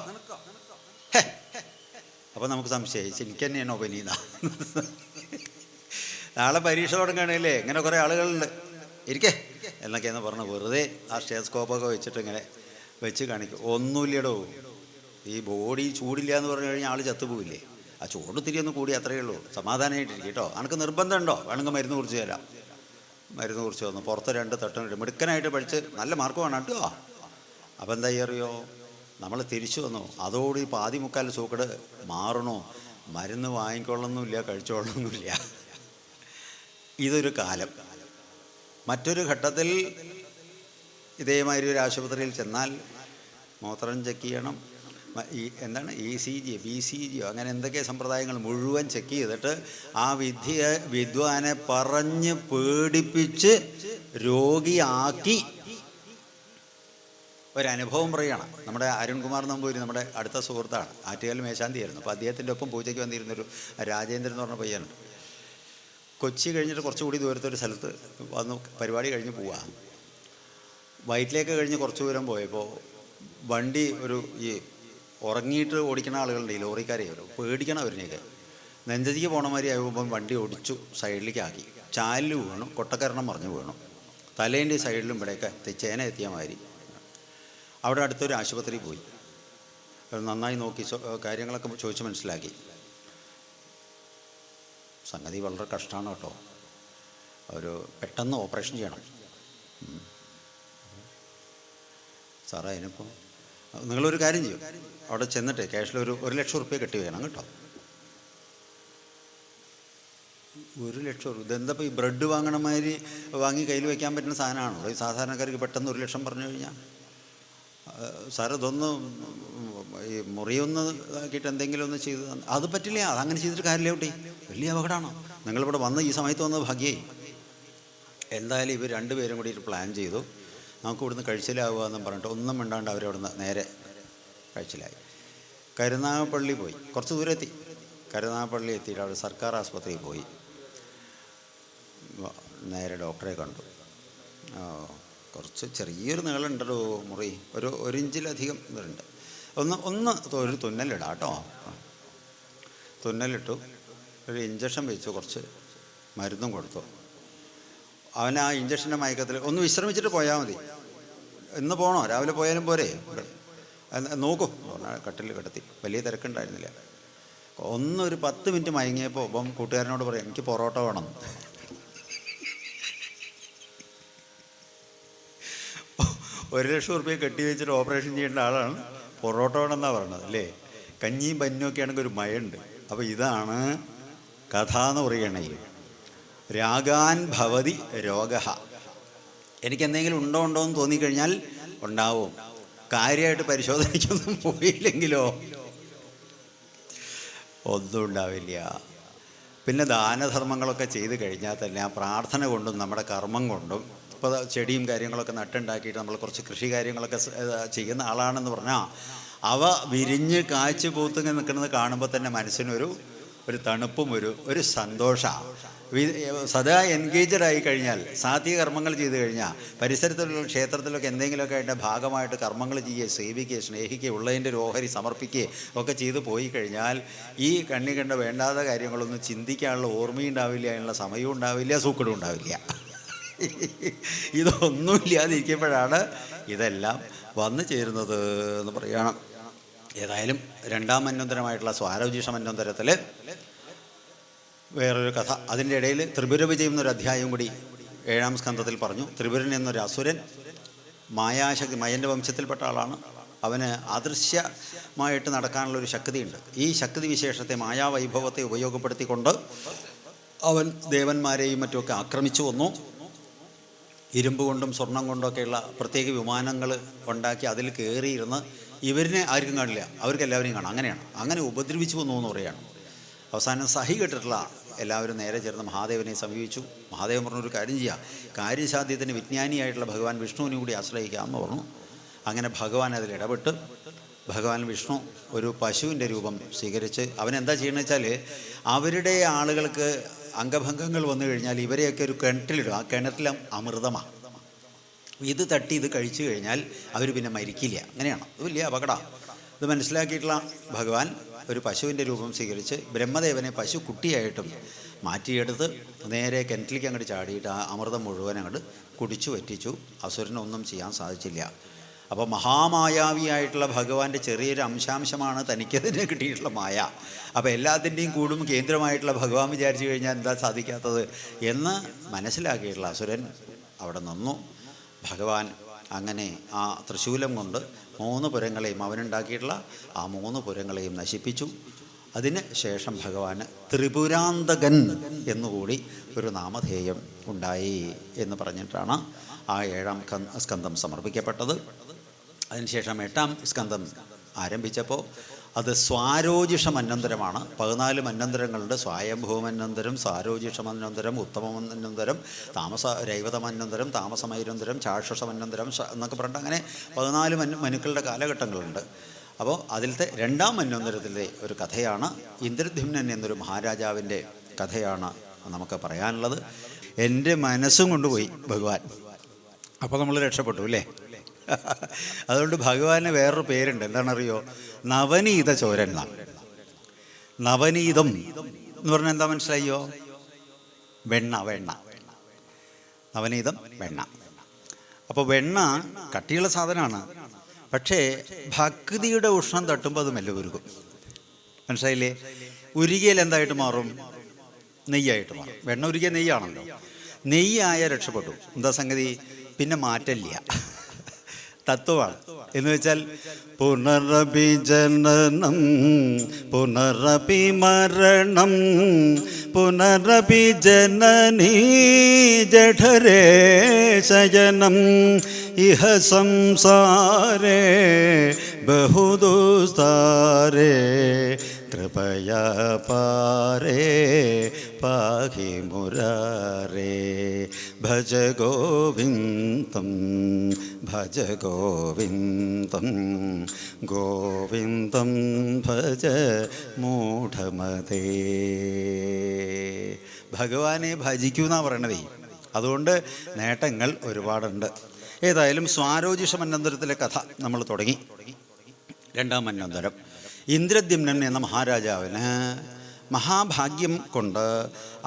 അപ്പോൾ നമുക്ക് സംശയമായി, എനിക്ക് തന്നെയാണോ പനിയെന്നാ. നാളെ പരീക്ഷ തുടങ്ങുകയാണല്ലേ, ഇങ്ങനെ കുറേ ആളുകളുണ്ട്, ഇരിക്കേ എന്നൊക്കെയെന്ന് പറഞ്ഞ് വെറുതെ ആ സ്റ്റേസ്കോപ്പൊക്കെ വെച്ചിട്ട് ഇങ്ങനെ വെച്ച് കാണിക്കും. ഒന്നുമില്ലടോ, ഈ ബോഡി ചൂടില്ല എന്ന് പറഞ്ഞു കഴിഞ്ഞാൽ ആൾ ചത്തുപോയില്ലേ. ആ ചൂട് തിരി ഒന്ന് കൂടി, അത്രയേ ഉള്ളൂ. സമാധാനമായിട്ടിരിക്കും കേട്ടോ. അനക്ക് നിർബന്ധമുണ്ടോ? വേണമെങ്കിൽ മരുന്ന് കുറിച്ച് തരാം. മരുന്ന് കുറിച്ച് വന്നു പുറത്ത് 2 തട്ടം മിടുക്കനായിട്ട് പഠിച്ച് നല്ല മാർക്ക് വേണം കേട്ടോ. അപ്പം എന്താ അറിയോ, നമ്മൾ തിരിച്ചു വന്നു. അതോട് ഈ പാതി മുക്കാൽ സൂക്കട് മാറണോ, മരുന്ന് വാങ്ങിക്കൊള്ളൊന്നുമില്ല, കഴിച്ചോളൊന്നുമില്ല. ഇതൊരു കാലം. മറ്റൊരു ഘട്ടത്തിൽ ഇതേമാതിരി ഒരു ആശുപത്രിയിൽ ചെന്നാൽ മൂത്രം ചെക്ക് ചെയ്യണം, എന്താണ് ECG BCG അങ്ങനെ എന്തൊക്കെ സമ്പ്രദായങ്ങൾ മുഴുവൻ ചെക്ക് ചെയ്തിട്ട് ആ വിദ്വാനെ പറഞ്ഞ് പേടിപ്പിച്ച് രോഗിയാക്കി ഒരനുഭവം പറയുകയാണ്. നമ്മുടെ അരുൺകുമാർ നമ്പൂരി നമ്മുടെ അടുത്ത സുഹൃത്താണ്, ആറ്റുകാൽ മേശാന്തിയായിരുന്നു. അപ്പോൾ അദ്ദേഹത്തിൻ്റെ ഒപ്പം പൂജയ്ക്ക് വന്നിരുന്നൊരു രാജേന്ദ്രൻ എന്ന് പറഞ്ഞ പയ്യനുണ്ട്. കൊച്ചി കഴിഞ്ഞിട്ട് കുറച്ചുകൂടി ദൂരത്തൊരു സ്ഥലത്ത് വന്ന് പരിപാടി കഴിഞ്ഞ് പോവുക. വയറ്റിലേക്ക് കഴിഞ്ഞ് കുറച്ച് ദൂരം പോയപ്പോൾ വണ്ടി ഈ ഉറങ്ങിയിട്ട് ഓടിക്കുന്ന ആളുകളുണ്ട്, ഈ ലോറിക്കാരെ പേടിക്കണം. അവരിനെയൊക്കെ നെഞ്ചതിക്ക് പോണ മാതിരി ആകുമ്പം വണ്ടി ഓടിച്ചു സൈഡിലേക്ക് ആക്കി, ചാലിൽ വീണു, കൊട്ടക്കരണം മറിഞ്ഞു വീണു, തലേൻ്റെ സൈഡിലും ഇവിടെയൊക്കെ ചേന എത്തിയ മാതിരി. അവിടെ അടുത്തൊരു ആശുപത്രി പോയി, നന്നായി നോക്കി കാര്യങ്ങളൊക്കെ ചോദിച്ച് മനസ്സിലാക്കി. സംഗതി വളരെ കഷ്ടമാണ് കേട്ടോ. ഒരു പെട്ടെന്ന് ഓപ്പറേഷൻ ചെയ്യണം. സാറേ അതിനിപ്പോൾ നിങ്ങളൊരു കാര്യം ചെയ്യും, അവിടെ ചെന്നിട്ട് ക്യാഷിൽ ഒരു 1 ലക്ഷം റുപ്യ കെട്ടി വേണം കേട്ടോ. 1 ലക്ഷം രൂപ ഇതെന്താ? ഈ ബ്രെഡ് വാങ്ങണ മാതിരി വാങ്ങി കയ്യിൽ വയ്ക്കാൻ പറ്റുന്ന സാധനമാണല്ലോ ഈ സാധാരണക്കാർക്ക്. പെട്ടെന്ന് 1 ലക്ഷം പറഞ്ഞു കഴിഞ്ഞാൽ, സാർ ഇതൊന്ന് ഈ മുറിയൊന്ന് ആക്കിയിട്ട് എന്തെങ്കിലും ഒന്ന് ചെയ്ത് അത് പറ്റില്ല. അതങ്ങനെ ചെയ്തിട്ട് കാര്യമില്ല കുട്ടി, വലിയ അപകടമാണോ. നിങ്ങളിവിടെ വന്ന് ഈ സമയത്ത് വന്നത് ഭാഗ്യമായി. എന്തായാലും ഇവർ 2 പേരും കൂടി പ്ലാൻ ചെയ്തു, നമുക്ക് ഇവിടുന്ന് കഴിച്ചിലാവുക എന്നും പറഞ്ഞിട്ട് ഒന്നും മിണ്ടാണ്ട് അവരവിടുന്ന് നേരെ കഴിച്ചിലായി. കരുനാഗപ്പള്ളി പോയി, കുറച്ച് ദൂരം എത്തി. കരുനാഗപ്പള്ളി എത്തിയിട്ട് അവിടെ സർക്കാർ ആസ്പത്രിയിൽ പോയി, നേരെ ഡോക്ടറെ കണ്ടു. കുറച്ച് ചെറിയൊരു നീളമുണ്ടല്ലോ മുറി, ഒരു 1 ഇഞ്ചിലധികം ഇതുണ്ട്. ഒരു തുന്നലിടാം കേട്ടോ. തുന്നലിട്ടു, ഒരു ഇഞ്ചക്ഷൻ വെച്ചു, കുറച്ച് മരുന്നും കൊടുത്തു. അവൻ ആ ഇഞ്ചക്ഷൻ്റെ മയക്കത്തിൽ ഒന്ന് വിശ്രമിച്ചിട്ട് പോയാൽ മതി, ഇന്ന് പോകണോ, രാവിലെ പോയാലും പോരെ, നോക്കൂ കട്ടിൽ കിടത്തി. വലിയ തിരക്കുണ്ടായിരുന്നില്ല. ഒരു 10 മിനിറ്റ് മയങ്ങിയപ്പോൾ ഇപ്പം കൂട്ടുകാരനോട് പറയാം, എനിക്ക് പൊറോട്ട വേണം. 1 ലക്ഷം റുപ്യ കെട്ടി വെച്ചിട്ട് ഓപ്പറേഷൻ ചെയ്യേണ്ട ആളാണ് പൊറോട്ട വേണമെന്നാണ് പറയണത് അല്ലേ. കഞ്ഞിയും പഞ്ഞും ഒക്കെ ആണെങ്കിൽ ഒരു മയുണ്ട്. അപ്പോൾ ഇതാണ് കഥ എന്ന് പറയണേ. രാഗാൻ ഭവതി രോഗ. എനിക്കെന്തെങ്കിലും ഉണ്ടോ എന്ന് തോന്നിക്കഴിഞ്ഞാൽ ഉണ്ടാവും. കാര്യമായിട്ട് പരിശോധനയ്ക്കൊന്നും പോയില്ലെങ്കിലോ ഒന്നും ഉണ്ടാവില്ല. പിന്നെ ദാനധർമ്മങ്ങളൊക്കെ ചെയ്ത് കഴിഞ്ഞാൽ തന്നെ ആ പ്രാർത്ഥന കൊണ്ടും നമ്മുടെ കർമ്മം കൊണ്ടും, ഇപ്പോൾ ചെടിയും കാര്യങ്ങളൊക്കെ നട്ടുണ്ടാക്കിയിട്ട് നമ്മൾ കുറച്ച് കൃഷി കാര്യങ്ങളൊക്കെ ചെയ്യുന്ന ആളാണെന്ന് പറഞ്ഞാൽ അവ വിരിഞ്ഞ് കായ്ച്ച് പൂത്ത് നിൽക്കുന്നത് കാണുമ്പോൾ തന്നെ മനസ്സിനൊരു തണുപ്പും ഒരു സന്തോഷമാണ്. സദാ എൻഗേജഡ് ആയി കഴിഞ്ഞാൽ, സാത്വിക കർമ്മങ്ങൾ ചെയ്ത് കഴിഞ്ഞാൽ, പരിസരത്തിലുള്ള ക്ഷേത്രത്തിലൊക്കെ എന്തെങ്കിലുമൊക്കെ ആയിട്ട് ഭാഗമായിട്ട് കർമ്മങ്ങൾ ചെയ്യുക, സേവിക്കുക, സ്നേഹിക്കുക, ഉള്ളതിൻ്റെ ഒരു ഓഹരി സമർപ്പിക്കുക ഒക്കെ ചെയ്ത് പോയി കഴിഞ്ഞാൽ ഈ കണ്ണി കണ്ട വേണ്ടാത്ത കാര്യങ്ങളൊന്നും ചിന്തിക്കാനുള്ള ഓർമ്മയുണ്ടാവില്ല, അതിനുള്ള സമയവും ഉണ്ടാവില്ല, സൂക്കടും ഉണ്ടാവില്ല. ഇതൊന്നുമില്ലാതിരിക്കുമ്പോഴാണ് ഇതെല്ലാം വന്നു ചേരുന്നത് എന്ന് പറയണം. ഏതായാലും 2ാം മന്വന്തരമായിട്ടുള്ള സ്വാരോചീഷ മന്വന്തരത്തിൽ വേറൊരു കഥ. അതിൻ്റെ ഇടയിൽ ത്രിപുര വിജയം എന്നൊരു അധ്യായം കൂടി 7ാം സ്കന്ധത്തിൽ പറഞ്ഞു. ത്രിപുരൻ എന്നൊരു അസുരൻ, മായാശക്തി, മയൻ്റെ വംശത്തിൽപ്പെട്ട ആളാണ്. അവന് അദൃശ്യമായിട്ട് നടക്കാനുള്ളൊരു ശക്തിയുണ്ട്. ഈ ശക്തി വിശേഷത്തെ, മായാവൈഭവത്തെ ഉപയോഗപ്പെടുത്തിക്കൊണ്ട് അവൻ ദേവന്മാരെയും മറ്റുമൊക്കെ ആക്രമിച്ചു വന്നു. ഇരുമ്പ് കൊണ്ടും സ്വർണം കൊണ്ടൊക്കെയുള്ള പ്രത്യേക വിമാനങ്ങൾ ഉണ്ടാക്കി അതിൽ കയറിയിരുന്ന് ഇവരിനെ ആർക്കും കാണില്ല, അവർക്ക് എല്ലാവരെയും കാണാം. അങ്ങനെയാണ്, അങ്ങനെ ഉപദ്രവിച്ചു വന്നു എന്ന് പറയുകയാണ്. അവസാനം സഹി കെട്ടിട്ടുള്ള എല്ലാവരും നേരെ ചേർന്ന് മഹാദേവനെ സമീപിച്ചു. മഹാദേവൻ പറഞ്ഞൊരു കാര്യം ചെയ്യുക, കാര്യസാധ്യത്തിന് വിജ്ഞാനിയായിട്ടുള്ള ഭഗവാൻ വിഷ്ണുവിനെ കൂടി ആശ്രയിക്കാമെന്ന് പറഞ്ഞു. അങ്ങനെ ഭഗവാൻ അതിൽ ഇടപെട്ട് ഭഗവാൻ വിഷ്ണു ഒരു പശുവിൻ്റെ രൂപം സ്വീകരിച്ച് അവനെന്താ ചെയ്യണമെന്ന് വെച്ചാൽ, അവരുടെ ആളുകൾക്ക് അംഗഭംഗങ്ങൾ വന്നു കഴിഞ്ഞാൽ ഇവരെയൊക്കെ ഒരു കിണറ്റിലിടും. ആ കിണറ്റിൽ അമൃതമാണ്. ഇത് തട്ടി ഇത് കഴിച്ചു കഴിഞ്ഞാൽ അവർ പിന്നെ മരിക്കില്ല. അങ്ങനെയാണ്, ഇത് വലിയ അപകടമാണ്. ഇത് മനസ്സിലാക്കിയിട്ടുള്ള ഭഗവാൻ ഒരു പശുവിൻ്റെ രൂപം സ്വീകരിച്ച് ബ്രഹ്മദേവനെ പശു കുട്ടിയായിട്ടും മാറ്റിയെടുത്ത് നേരെ കിണറ്റിലേക്ക് അങ്ങോട്ട് ചാടിയിട്ട് ആ അമൃതം മുഴുവൻ അങ്ങോട്ട് കുടിച്ചു വറ്റിച്ചു. അസുരനൊന്നും ചെയ്യാൻ സാധിച്ചില്ല. അപ്പോൾ മഹാമായാവിയായിട്ടുള്ള ഭഗവാന്റെ ചെറിയൊരു അംശാംശമാണ് തനിക്കതിന് കിട്ടിയിട്ടുള്ള മായ. അപ്പോൾ എല്ലാത്തിൻ്റെയും കൂടും കേന്ദ്രമായിട്ടുള്ള ഭഗവാൻ വിചാരിച്ചു കഴിഞ്ഞാൽ എന്താ സാധിക്കാത്തത് എന്ന് മനസ്സിലാക്കിയിട്ടുള്ള അസുരൻ അവിടെ നിന്നു. ഭഗവാൻ അങ്ങനെ ആ തൃശൂലം കൊണ്ട് 3 പുരങ്ങളെയും അവനുണ്ടാക്കിയിട്ടുള്ള ആ 3 പുരങ്ങളെയും നശിപ്പിച്ചു. അതിന് ശേഷം ഭഗവാന് ത്രിപുരാന്തകൻ എന്നുകൂടി ഒരു നാമധേയം ഉണ്ടായി എന്ന് പറഞ്ഞിട്ടാണ് ആ 7ാം സ്കന്ധം സമർപ്പിക്കപ്പെട്ടത്. അതിനുശേഷം 8ാം സ്കന്ധം ആരംഭിച്ചപ്പോൾ അത് സ്വാരോജിഷമന്വന്തരമാണ്. 14 മന്വന്തരങ്ങളുണ്ട്. സ്വായംഭൂമന്വന്തരം, സ്വാരോജിഷമന്വന്തരം, ഉത്തമമന്വന്തരം, രൈവതമന്വന്തരം, താമസമൈരന്തരം, ചാക്ഷസമന്വന്തരം എന്നൊക്കെ പറഞ്ഞിട്ട് അങ്ങനെ 14 മനുക്കളുടെ കാലഘട്ടങ്ങളുണ്ട്. അപ്പോൾ അതിലത്തെ 2ാം മന്വന്തരത്തിലെ ഒരു കഥയാണ് ഇന്ദ്രദ്യുമ്നൻ എന്നൊരു മഹാരാജാവിൻ്റെ കഥയാണ് നമുക്ക് പറയാനുള്ളത്. എൻ്റെ മനസ്സും കൊണ്ടുപോയി ഭഗവാൻ. അപ്പോൾ നമ്മൾ രക്ഷപ്പെട്ടു അല്ലേ? അതുകൊണ്ട് ഭഗവാന് വേറൊരു പേരുണ്ട്. എന്താണെന്നറിയോ? നവനീത ചോരൻ. നവനീതം എന്ന് പറഞ്ഞാൽ എന്താ മനസ്സിലായോ? വെണ്ണ. നവനീതം വെണ്ണ. അപ്പോൾ വെണ്ണ കട്ടിയുള്ള സാധനമാണ്. പക്ഷേ ഭക്തിയുടെ ഉഷ്ണം തട്ടുമ്പോൾ അത് മെല്ലെ ഉരുകും. മനസ്സിലായില്ലേ? ഉരുകിയാൽ എന്തായിട്ട് മാറും? നെയ്യായിട്ട് മാറും. വെണ്ണ ഉരുകിയ നെയ്യാണല്ലോ. നെയ്യായ രക്ഷപ്പെട്ടു. എന്താ സംഗതി? പിന്നെ മാറ്റമില്ല. തത്വമാണ്. എന്ന് വെച്ചാൽ പുനരപി ജനനം പുനരപി മരണം പുനരപി ജനനീ ജഠരേ ശയനം ഇഹ സംസാരേ ബഹുദുസ്താരേ കൃപയാ പാരേ പാഹി മുരാരേ ഭജ ഗോവിന്ദം ഭജ ഗോവിന്ദം ഗോവിന്ദം ഭജ മൂഢമതേ. ഭഗവാനെ ഭജിക്കൂ എന്നാണ് പറയണതേ. അതുകൊണ്ട് നേട്ടങ്ങൾ ഒരുപാടുണ്ട്. ഏതായാലും സ്വാരോജിഷമന്വന്തരത്തിലെ കഥ നമ്മൾ തുടങ്ങി. 2ാം മന്വന്തരം ഇന്ദ്രദ്യുമ്നൻ എന്ന മഹാരാജാവിന് മഹാഭാഗ്യം കൊണ്ട്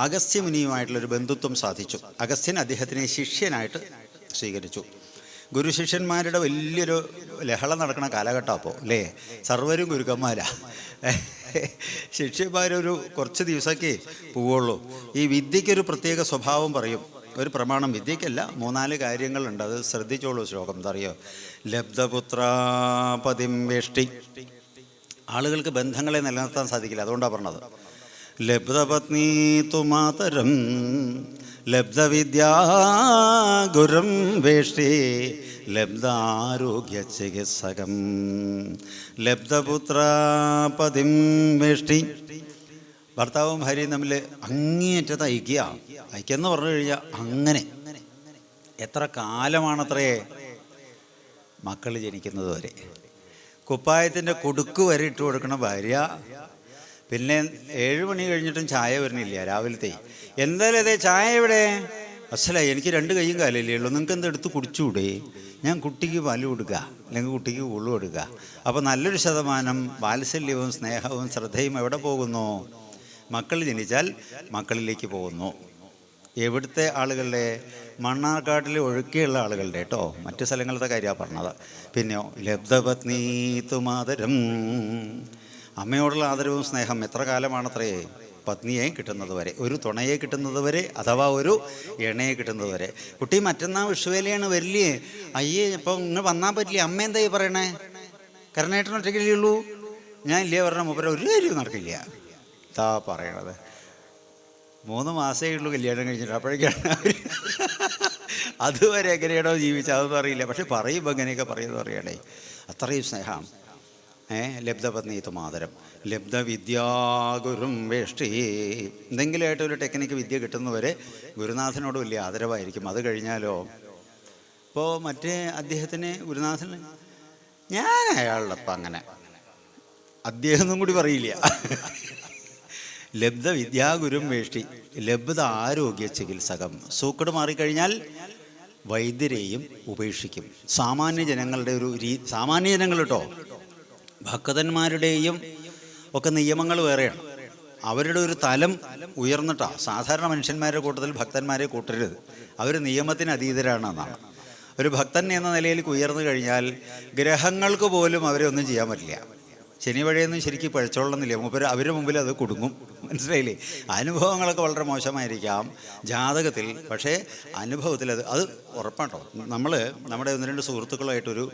അഗസ്ത്യമുനിയുമായിട്ടുള്ളൊരു ബന്ധുത്വം സാധിച്ചു. അഗസ്ത്യൻ അദ്ദേഹത്തിനെ ശിഷ്യനായിട്ട് സ്വീകരിച്ചു. ഗുരു ശിഷ്യന്മാരുടെ വലിയൊരു ലഹള നടക്കുന്ന കാലഘട്ടം അപ്പോൾ അല്ലേ? സർവരും ഗുരുക്കന്മാരാ. ശിഷ്യന്മാരൊരു കുറച്ച് ദിവസമൊക്കെ പോവുള്ളൂ. ഈ വിദ്യയ്ക്കൊരു പ്രത്യേക സ്വഭാവം പറയും. ഒരു പ്രമാണം വിദ്യയ്ക്കല്ല, 3-4 കാര്യങ്ങളുണ്ട്. അത് ശ്രദ്ധിച്ചോളൂ. ശ്ലോകം എന്താ അറിയോ? ലബ്ധപുത്രാപതിം വേഷ്ടി. ആളുകൾക്ക് ബന്ധങ്ങളെ നിലനിർത്താൻ സാധിക്കില്ല. അതുകൊണ്ടാണ് പറഞ്ഞത്. ലബ്ധപത്നീ തു മാതരം ലബ്ധവിദ്യാ ഗുരം വേഷ്ടി ലബ്ധാരോഗ്യ ചികിത്സകം ലബ്ധപുത്രാപതിം വേഷ്ടി. ഭർത്താവും ഭാര്യയും തമ്മിൽ അങ്ങേയറ്റത്ത് ഐക്യം എന്ന് പറഞ്ഞു കഴിഞ്ഞാൽ അങ്ങനെ എത്ര കാലമാണത്രേ? മക്കൾ ജനിക്കുന്നത് വരെ. കുപ്പായത്തിൻ്റെ കുടുക്ക് വരെ ഇട്ട് കൊടുക്കണ ഭാര്യ. പിന്നെ 7 മണി കഴിഞ്ഞിട്ടും ചായ വരുന്നില്ല രാവിലത്തെ. എന്തായാലും അതെ ചായ എവിടെ? അസലായി, എനിക്ക് 2 കൈയും കാലല്ലേ ഉള്ളൂ, നിങ്ങൾക്ക് എന്താ എടുത്ത് കുടിച്ചുകൂടെ? ഞാൻ കുട്ടിക്ക് പാല് കൊടുക്കുക, അല്ലെങ്കിൽ കുട്ടിക്ക് ഉള്ളു കൊടുക്കുക. അപ്പോൾ നല്ലൊരു ശതമാനം വാത്സല്യവും സ്നേഹവും ശ്രദ്ധയും എവിടെ പോകുന്നു? മക്കൾ ജനിച്ചാൽ മക്കളിലേക്ക് പോകുന്നു. എവിടുത്തെ ആളുകളുടെ? മണ്ണാർക്കാട്ടിൽ ഒഴുക്കിയുള്ള ആളുകളുടെ കേട്ടോ. മറ്റു സ്ഥലങ്ങളത്തെ കാര്യമാണ് പറഞ്ഞത്. പിന്നെയോ ലബ്ധപത്നീ തു മാതരം. അമ്മയോടുള്ള ആദരവും സ്നേഹം എത്ര കാലമാണത്രേ? പത്നിയെ കിട്ടുന്നത് വരെ, ഒരു തുണയെ കിട്ടുന്നത് വരെ, അഥവാ ഒരു ഇണയെ കിട്ടുന്നത് വരെ. കുട്ടി മറ്റന്നാൾ വിഷുവേലയാണ് വരില്ലേ? അയ്യേ ഇപ്പം ഇങ്ങനെ വന്നാൽ പറ്റില്ല. അമ്മ എന്തായി പറയണേ? കരുണേട്ടൻ ഒറ്റയ്ക്കല്ലേ ഉള്ളൂ. ഞാൻ ഇല്ലേ പറഞ്ഞ മൂപ്പര ഒരു കാര്യവും നടക്കില്ല. താ പറയണത്. 3 മാസമേ ഉള്ളൂ കല്യാണം കഴിഞ്ഞിട്ട്. അപ്പോഴേക്കാണ് അതുവരെ എങ്ങനെയാണോ ജീവിച്ചതെന്ന് അറിയില്ല. പക്ഷെ പറയുമ്പോൾ എങ്ങനെയൊക്കെ പറയുന്നത് അറിയണേ. അത്രയും സ്നേഹം. ലബ്ധപത്നീത്വ മാതരം ലബ്ധവിദ്യാഗുരും വേഷ്ടി. എന്തെങ്കിലുമായിട്ടൊരു ടെക്നിക്ക് വിദ്യ കിട്ടുന്നവരെ ഗുരുനാഥനോട് വലിയ ആദരവായിരിക്കും. അത് കഴിഞ്ഞാലോ, ഇപ്പോൾ മറ്റേ അദ്ദേഹത്തിന് ഗുരുനാഥന് ഞാൻ അയാളുടെ അങ്ങനെ അദ്ദേഹം ഒന്നും കൂടി പറയില്ല. ലബ്ധ വിദ്യാഗുരും വേഷ്ടി ലബ്ധ ആരോഗ്യ ചികിത്സകം. സൂക്കട് മാറിക്കഴിഞ്ഞാൽ വൈദ്യരെയും ഉപേക്ഷിക്കും. സാമാന്യ ജനങ്ങളുടെ ഒരു സാമാന്യ ജനങ്ങൾ കേട്ടോ, ഭക്തന്മാരുടെയും ഒക്കെ നിയമങ്ങൾ വേറെയാണ്. അവരുടെ ഒരു തലം ഉയർന്നിട്ടാണ്. സാധാരണ മനുഷ്യന്മാരുടെ കൂട്ടത്തിൽ ഭക്തന്മാരെ കൂട്ടരുത്, അവർ നിയമത്തിന് അതീതരാണെന്നാണ്. ഒരു ഭക്തൻ എന്ന നിലയിലേക്ക് ഉയർന്നു കഴിഞ്ഞാൽ ഗ്രഹങ്ങൾക്ക് പോലും അവരെ ഒന്നും ചെയ്യാൻ പറ്റില്ല. ശനി വഴിയൊന്നും ശരിക്കും പഴിച്ചോളണമെന്നില്ല, അവരുടെ മുമ്പിൽ അത് കുടുങ്ങും. മനസ്സിലായില്ലേ? അനുഭവങ്ങളൊക്കെ വളരെ മോശമായിരിക്കാം ജാതകത്തിൽ, പക്ഷേ അനുഭവത്തിൽ അത് ഉറപ്പാട്ടോ. നമ്മുടെ 1-2 സുഹൃത്തുക്കളായിട്ടൊരു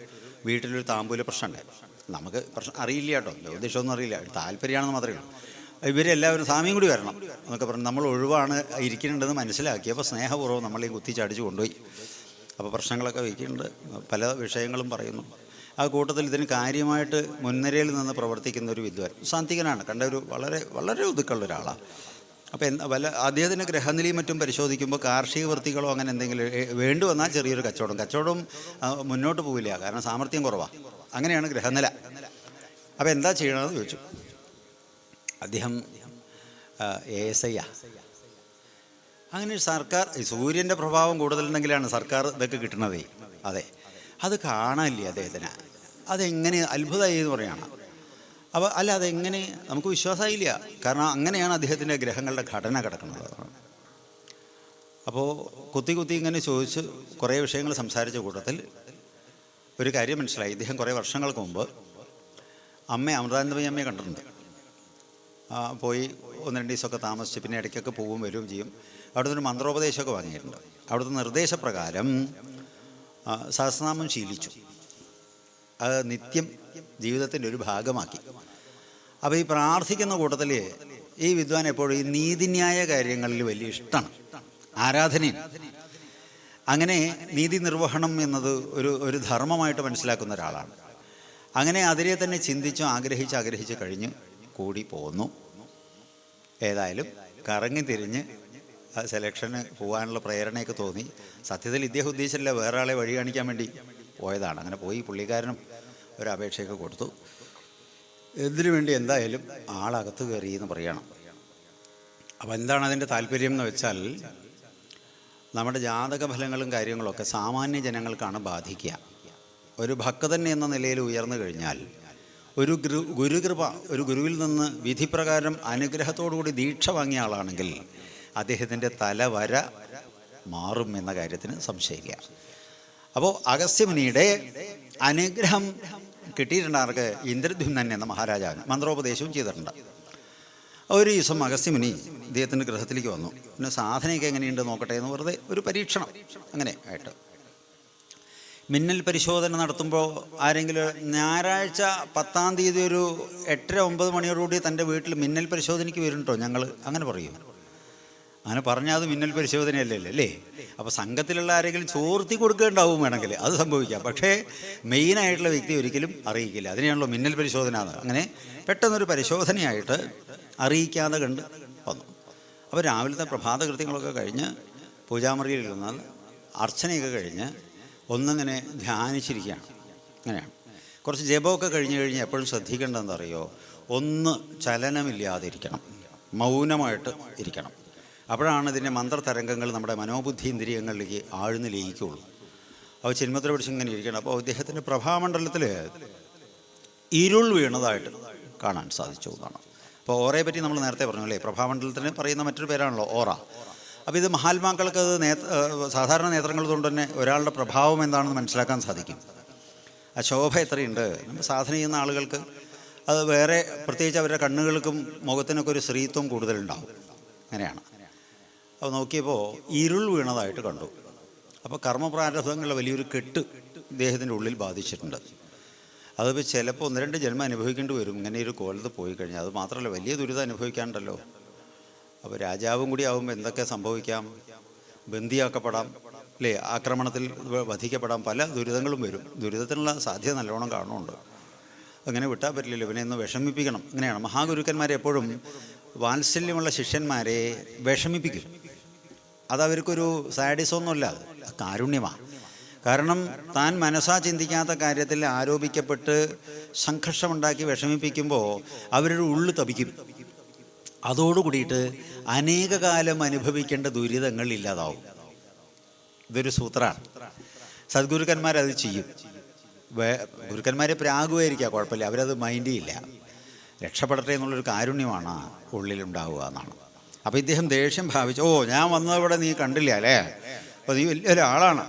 വീട്ടിലൊരു താമ്പൂല പ്രശ്നമുണ്ട്. നമുക്ക് പ്രശ്നം അറിയില്ല കേട്ടോ, ജ്യോതിഷമൊന്നും അറിയില്ല, താല്പര്യമാണെന്ന് മാത്രമേ ഉള്ളൂ. ഇവരെല്ലാവരും സ്വാമിയും കൂടി വരണം എന്നൊക്കെ പറഞ്ഞു നമ്മൾ ഒഴിവാണ് ഇരിക്കുന്നുണ്ടെന്ന് മനസ്സിലാക്കി. അപ്പോൾ സ്നേഹപൂർവ്വം നമ്മളീ കുത്തിച്ചടിച്ച് കൊണ്ടുപോയി. അപ്പോൾ പ്രശ്നങ്ങളൊക്കെ വയ്ക്കുന്നുണ്ട്, പല വിഷയങ്ങളും പറയുന്നു. ആ കൂട്ടത്തിൽ ഇതിന് കാര്യമായിട്ട് മുൻനിരയിൽ നിന്ന് പ്രവർത്തിക്കുന്ന ഒരു വിദ്വാൻ, സാന്തികനാണ്, കണ്ട ഒരു വളരെ വളരെ ഒതുക്കുള്ള ഒരാളാണ്. അപ്പോൾ അദ്ദേഹത്തിൻ്റെ ഗ്രഹനിലയും മറ്റും പരിശോധിക്കുമ്പോൾ കാർഷിക വൃത്തികളോ അങ്ങനെ എന്തെങ്കിലും വേണ്ടി വന്നാൽ ചെറിയൊരു കച്ചവടം മുന്നോട്ട് പോവില്ല, കാരണം സാമർഥ്യം കുറവാണ്. അങ്ങനെയാണ് ഗ്രഹനില. അപ്പോൾ എന്താ ചെയ്യണമെന്ന് ചോദിച്ചു. അദ്ദേഹം ASI അങ്ങനെ സർക്കാർ സൂര്യൻ്റെ പ്രഭാവം കൂടുതലുണ്ടെങ്കിലാണ് സർക്കാർ ഇതൊക്കെ കിട്ടണതേ. അതെ, അത് കാണാനില്ല അദ്ദേഹത്തിന്. അതെങ്ങനെ അത്ഭുതമായി എന്ന് പറയുകയാണ്. അപ്പോൾ അല്ല, അതെങ്ങനെ നമുക്ക് വിശ്വാസമായില്ല, കാരണം അങ്ങനെയാണ് അദ്ദേഹത്തിൻ്റെ ഗ്രഹങ്ങളുടെ ഘടന കിടക്കുന്നത്. അപ്പോൾ കുത്തി ഇങ്ങനെ ചോദിച്ച് കുറേ വിഷയങ്ങൾ സംസാരിച്ച കൂട്ടത്തിൽ ഒരു കാര്യം മനസ്സിലായി. ഇദ്ദേഹം കുറേ വർഷങ്ങൾക്ക് മുമ്പ് അമൃതാനന്ദമയി അമ്മയെ കണ്ടിട്ടുണ്ട്. പോയി 1-2 ദിവസമൊക്കെ താമസിച്ച് പിന്നെ ഇടയ്ക്കൊക്കെ പോവുകയും വരികയും ചെയ്യും. അവിടുത്തെ ഒരു മന്ത്രോപദേശമൊക്കെ വാങ്ങിയിട്ടുണ്ട്. അവിടുത്തെ നിർദ്ദേശപ്രകാരം സഹസ്രനാമം ശീലിച്ചു, അത് നിത്യം ജീവിതത്തിൻ്റെ ഒരു ഭാഗമാക്കി. അപ്പോൾ ഈ പ്രാർത്ഥിക്കുന്ന കൂട്ടത്തിൽ ഈ വിദ്വാൻ എപ്പോഴും ഈ നീതിന്യായ കാര്യങ്ങളിൽ വലിയ ഇഷ്ടമാണ്, ആരാധനയും. അങ്ങനെ നീതി നിർവഹണം എന്നത് ഒരു ധർമ്മമായിട്ട് മനസ്സിലാക്കുന്ന ഒരാളാണ്. അങ്ങനെ അതിനെ തന്നെ ചിന്തിച്ചു ആഗ്രഹിച്ച് കഴിഞ്ഞ് കൂടി പോന്നു. ഏതായാലും കറങ്ങി തിരിഞ്ഞ് സെലക്ഷന് പോകാനുള്ള പ്രേരണയൊക്കെ തോന്നി. സത്യത്തിൽ ഇദ്ദേഹം ഉദ്ദേശിച്ചില്ല, വേറെ ആളെ വഴി കാണിക്കാൻ വേണ്ടി പോയതാണ്. അങ്ങനെ പോയി പുള്ളിക്കാരനും ഒരു അപേക്ഷയൊക്കെ കൊടുത്തു. ഇതിനു വേണ്ടി എന്തായാലും ആളകത്ത് കയറി എന്ന് പറയണം. അപ്പോൾ എന്താണ് അതിൻ്റെ താല്പര്യം എന്ന് വെച്ചാൽ, നമ്മുടെ ജാതക ഫലങ്ങളും കാര്യങ്ങളൊക്കെ സാമാന്യ ജനങ്ങൾക്കാണ് ബാധിക്കുക. ഒരു ഭക്തൻ എന്ന നിലയിൽ ഉയർന്നു കഴിഞ്ഞാൽ ഒരു ഗുരുകൃപ, ഒരു ഗുരുവിൽ നിന്ന് വിധിപ്രകാരം അനുഗ്രഹത്തോടുകൂടി ദീക്ഷ വാങ്ങിയ ആളാണെങ്കിൽ അദ്ദേഹത്തിൻ്റെ തലവര മാറും എന്ന കാര്യത്തിന് സംശയമില്ല. അപ്പോൾ അഗസ്ത്യമുനിയുടെ അനുഗ്രഹം കിട്ടിയിട്ടുണ്ട് ആർക്ക്? ഇന്ദ്രദ്യുമ്നൻ എന്ന മഹാരാജാവിന് മന്ത്രോപദേശവും ചെയ്തിട്ടുണ്ട്. ഒരു ദിവസം അഗസ്ത്യമുനി ഇദ്ദേഹത്തിൻ്റെ ഗൃഹത്തിലേക്ക് വന്നു. പിന്നെ സാധനയൊക്കെ എങ്ങനെയുണ്ട് നോക്കട്ടെ എന്ന് വെറുതെ ഒരു പരീക്ഷണം അങ്ങനെ ആയിട്ട് മിന്നൽ പരിശോധന നടത്തുമ്പോൾ ആരെങ്കിലും ഞായറാഴ്ച 10-ാം തീയതി ഒരു 8-9 മണിയോടുകൂടി തൻ്റെ വീട്ടിൽ മിന്നൽ പരിശോധനയ്ക്ക് വരുന്നുണ്ടോ ഞങ്ങൾ അങ്ങനെ പറയും. അങ്ങനെ പറഞ്ഞാൽ അത് മിന്നൽ പരിശോധനയല്ലേ അല്ലേ? അപ്പോൾ സംഘത്തിലുള്ള ആരെങ്കിലും ചോർത്തി കൊടുക്കേണ്ടാവും വേണമെങ്കിൽ അത് സംഭവിക്കാം. പക്ഷേ മെയിനായിട്ടുള്ള വ്യക്തി ഒരിക്കലും അറിയിക്കില്ല. അതിനെയാണല്ലോ മിന്നൽ പരിശോധന എന്ന്. അങ്ങനെ പെട്ടെന്നൊരു പരിശോധനയായിട്ട് അറിയിക്കാതെ കണ്ട് വന്നു. അപ്പോൾ രാവിലത്തെ പ്രഭാത കൃത്യങ്ങളൊക്കെ കഴിഞ്ഞ് പൂജാമുറിയിൽ ഇരുന്നാൽ അർച്ചനയൊക്കെ കഴിഞ്ഞ് ഒന്നിങ്ങനെ ധ്യാനിച്ചിരിക്കുകയാണ്. അങ്ങനെയാണ്. കുറച്ച് ജപമൊക്കെ കഴിഞ്ഞ് എപ്പോഴും ശ്രദ്ധിക്കേണ്ടതെന്ന് അറിയോ, ഒന്ന് ചലനമില്ലാതിരിക്കണം, മൗനമായിട്ട് ഇരിക്കണം. അപ്പോഴാണ് ഇതിൻ്റെ മന്ത്രതരംഗങ്ങൾ നമ്മുടെ മനോബുദ്ധി ഇന്ദ്രിയങ്ങളിലേക്ക് ആഴ്ന്ന് ലയിക്കുള്ളൂ. അപ്പോൾ ചിന്മത്ര പിടിച്ച് ഇങ്ങനെ ഇരിക്കണം. അപ്പോൾ അദ്ദേഹത്തിൻ്റെ പ്രഭാമണ്ഡലത്തിൽ ഇരുൾ വീണതായിട്ട് കാണാൻ സാധിച്ചു എന്നാണ്. അപ്പോൾ ഓറയെ പറ്റി നമ്മൾ നേരത്തെ പറഞ്ഞു അല്ലേ, പ്രഭാമണ്ഡലത്തിന് പറയുന്ന മറ്റൊരു പേരാണല്ലോ ഓറ. അപ്പോൾ ഇത് മഹാത്മാക്കൾക്ക് സാധാരണ നേത്രങ്ങൾ കൊണ്ട് തന്നെ ഒരാളുടെ പ്രഭാവം എന്താണെന്ന് മനസ്സിലാക്കാൻ സാധിക്കും. ആ ശോഭ എത്രയുണ്ട്. നമ്മൾ സാധന ചെയ്യുന്ന ആളുകൾക്ക് അത് വേറെ, പ്രത്യേകിച്ച് അവരുടെ കണ്ണുകൾക്കും മുഖത്തിനൊക്കെ ഒരു സ്ത്രീത്വം കൂടുതലുണ്ടാവും. അങ്ങനെയാണ്. അപ്പോൾ നോക്കിയപ്പോൾ ഇരുൾ വീണതായിട്ട് കണ്ടു. അപ്പോൾ കർമ്മപ്രാരബ്ധങ്ങളുടെ വലിയൊരു കെട്ട് ഇദ്ദേഹത്തിൻ്റെ ഉള്ളിൽ ബാധിച്ചിട്ടുണ്ട്. അതിപ്പോൾ ചിലപ്പോൾ 1-2 ജന്മം അനുഭവിക്കേണ്ടി വരും ഇങ്ങനെ ഒരു കോലത്ത് പോയി കഴിഞ്ഞാൽ. അത് മാത്രമല്ല വലിയ ദുരിതം അനുഭവിക്കാണ്ടല്ലോ. അപ്പോൾ രാജാവും കൂടി ആകുമ്പോൾ എന്തൊക്കെ സംഭവിക്കാം, ബന്ദിയാക്കപ്പെടാം അല്ലേ, ആക്രമണത്തിൽ വധിക്കപ്പെടാം, പല ദുരിതങ്ങളും വരും. ദുരിതത്തിനുള്ള സാധ്യത നല്ലോണം കാണുന്നുണ്ട്. അങ്ങനെ വിട്ടാൽ പറ്റില്ലല്ലോ, ഇവനെ ഒന്ന് വിഷമിപ്പിക്കണം. അങ്ങനെയാണ് മഹാഗുരുക്കന്മാരെ എപ്പോഴും വാത്സല്യമുള്ള ശിഷ്യന്മാരെ വിഷമിപ്പിക്കും. അതവർക്കൊരു സാഡിസമൊന്നുമല്ല, കാരുണ്യമാണ്. കാരണം താൻ മനസ്സാ ചിന്തിക്കാത്ത കാര്യത്തിൽ ആരോപിക്കപ്പെട്ട് സംഘർഷമുണ്ടാക്കി വിഷമിപ്പിക്കുമ്പോൾ അവരുടെ ഉള്ളു തപിക്കും. അതോടുകൂടിയിട്ട് അനേക കാലം അനുഭവിക്കേണ്ട ദുരിതങ്ങൾ ഇല്ലാതാവും. ഇതൊരു സൂത്രമാണ്. സദ്ഗുരുക്കന്മാരത് ചെയ്യും. ഗുരുക്കന്മാരെ പ്രാഗുമായിരിക്കാം, കുഴപ്പമില്ല, അവരത് മൈൻഡ് ചെയ്യില്ല. രക്ഷപ്പെടട്ടെ എന്നുള്ളൊരു കാരുണ്യമാണ് ഉള്ളിലുണ്ടാവുക എന്നാണ്. അപ്പോൾ ഇദ്ദേഹം ദേഷ്യം ഭാവിച്ചു, ഓ ഞാൻ വന്നതിവിടെ നീ കണ്ടില്ല അല്ലേ, അപ്പോൾ നീ വലിയൊരാളാണ്,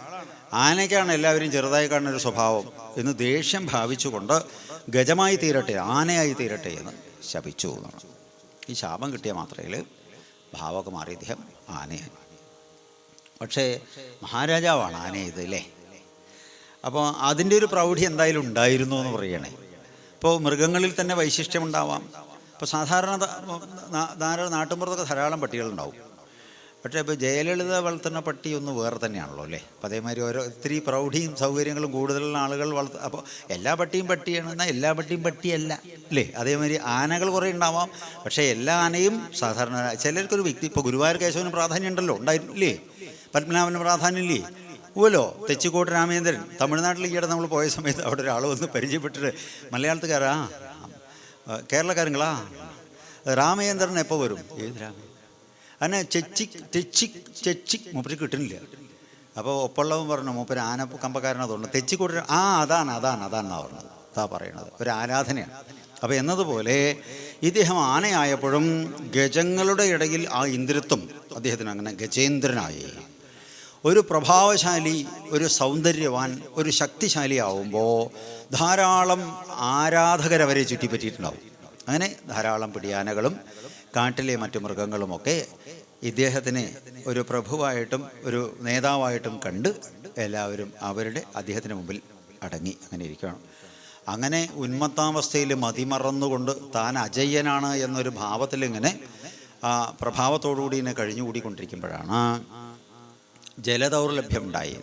ആനയ്ക്കാണ് എല്ലാവരും ചെറുതായി കാണുന്നൊരു സ്വഭാവം എന്ന് ദേഷ്യം ഭാവിച്ചുകൊണ്ട് ഗജമായി തീരട്ടെ, ആനയായി തീരട്ടെ എന്ന് ശപിച്ചു എന്നാണ്. ഈ ശാപം കിട്ടിയ മാത്രയിൽ ഭാവമൊക്കെ മാറി ഇദ്ദേഹം ആനയായി. പക്ഷേ മഹാരാജാവാണ് ആനയത് അല്ലേ. അപ്പോൾ അതിൻ്റെ ഒരു പ്രൗഢി എന്തായാലും ഉണ്ടായിരുന്നു എന്ന് പറയണേ. ഇപ്പോൾ മൃഗങ്ങളിൽ തന്നെ വൈശിഷ്ട്യമുണ്ടാവാം. ഇപ്പോൾ സാധാരണ നാട്ടുമ്പുറത്തൊക്കെ ധാരാളം പട്ടികളുണ്ടാവും. പക്ഷേ ഇപ്പോൾ ജയലളിത വളർത്തുന്ന പട്ടി ഒന്ന് വേറെ തന്നെയാണല്ലോ അല്ലേ. അപ്പോൾ അതേമാതിരി ഓരോ ഇത്തിരി പ്രൗഢിയും സൗകര്യങ്ങളും കൂടുതലുള്ള ആളുകൾ അപ്പോൾ എല്ലാ പട്ടിയും പട്ടിയാണ്, എന്നാൽ എല്ലാ പട്ടിയും പട്ടിയല്ല അല്ലേ. അതേമാതിരി ആനകൾ കുറേ ഉണ്ടാവാം, പക്ഷേ എല്ലാ ആനയും സാധാരണ. ചിലർക്കൊരു വ്യക്തി, ഇപ്പോൾ ഗുരുവായൂർ കേശവന് പ്രാധാന്യം ഉണ്ടല്ലോ, ഉണ്ടായില്ലേ, പത്മനാഭന് പ്രാധാന്യം ഇല്ലേ, ഓലോ തെച്ചിക്കോട്ട് രാമേന്ദ്രൻ. തമിഴ്നാട്ടിൽ ഈയിടെ നമ്മൾ പോയ സമയത്ത് അവിടെ ഒരാൾ വന്ന് പരിചയപ്പെട്ടിട്ട്, മലയാളത്തുകാരാ കേരളക്കാരങ്ങളാ, രാമേന്ദ്രൻ എപ്പോൾ വരും? ഏത് രാമേന്ദ്രൻ? അങ്ങനെ ചെച്ചി മൂപ്പര് കിട്ടുന്നില്ല. അപ്പോൾ ഒപ്പമുള്ളവൻ പറഞ്ഞു, മൂപ്പര് ആന കമ്പക്കാരനാണ് തോന്നുന്നു, തെച്ചിക്കോട്ട് അതാണെന്നാണ് പറഞ്ഞത്. അതാ പറയണത്, ഒരു ആരാധനയാണ്. അപ്പോൾ എന്നതുപോലെ ഇദ്ദേഹം ആനയായപ്പോഴും ഗജങ്ങളുടെ ഇടയിൽ ആ ഇന്ദ്രത്വം അദ്ദേഹത്തിന് അങ്ങനെ ഗജേന്ദ്രനായി. ഒരു പ്രഭാവശാലി, ഒരു സൗന്ദര്യവാൻ, ഒരു ശക്തിശാലി ആവുമ്പോൾ ധാരാളം ആരാധകരവരെ ചുറ്റിപ്പറ്റിയിട്ടുണ്ടാവും. അങ്ങനെ ധാരാളം പിടിയാനകളും കാട്ടിലെ മറ്റു മൃഗങ്ങളുമൊക്കെ ഇദ്ദേഹത്തിനെ ഒരു പ്രഭുവായിട്ടും ഒരു നേതാവായിട്ടും കണ്ട് എല്ലാവരും അദ്ദേഹത്തിന് മുമ്പിൽ അടങ്ങി അങ്ങനെ ഇരിക്കണം. അങ്ങനെ ഉന്മത്താവസ്ഥയിൽ മതിമറന്നുകൊണ്ട് താൻ അജയ്യനാണ് എന്നൊരു ഭാവത്തിൽ ഇങ്ങനെ ആ പ്രഭാവത്തോടുകൂടി ഇങ്ങനെ കഴിഞ്ഞുകൂടിക്കൊണ്ടിരിക്കുമ്പോഴാണ് ജലദൗർലഭ്യമുണ്ടായി.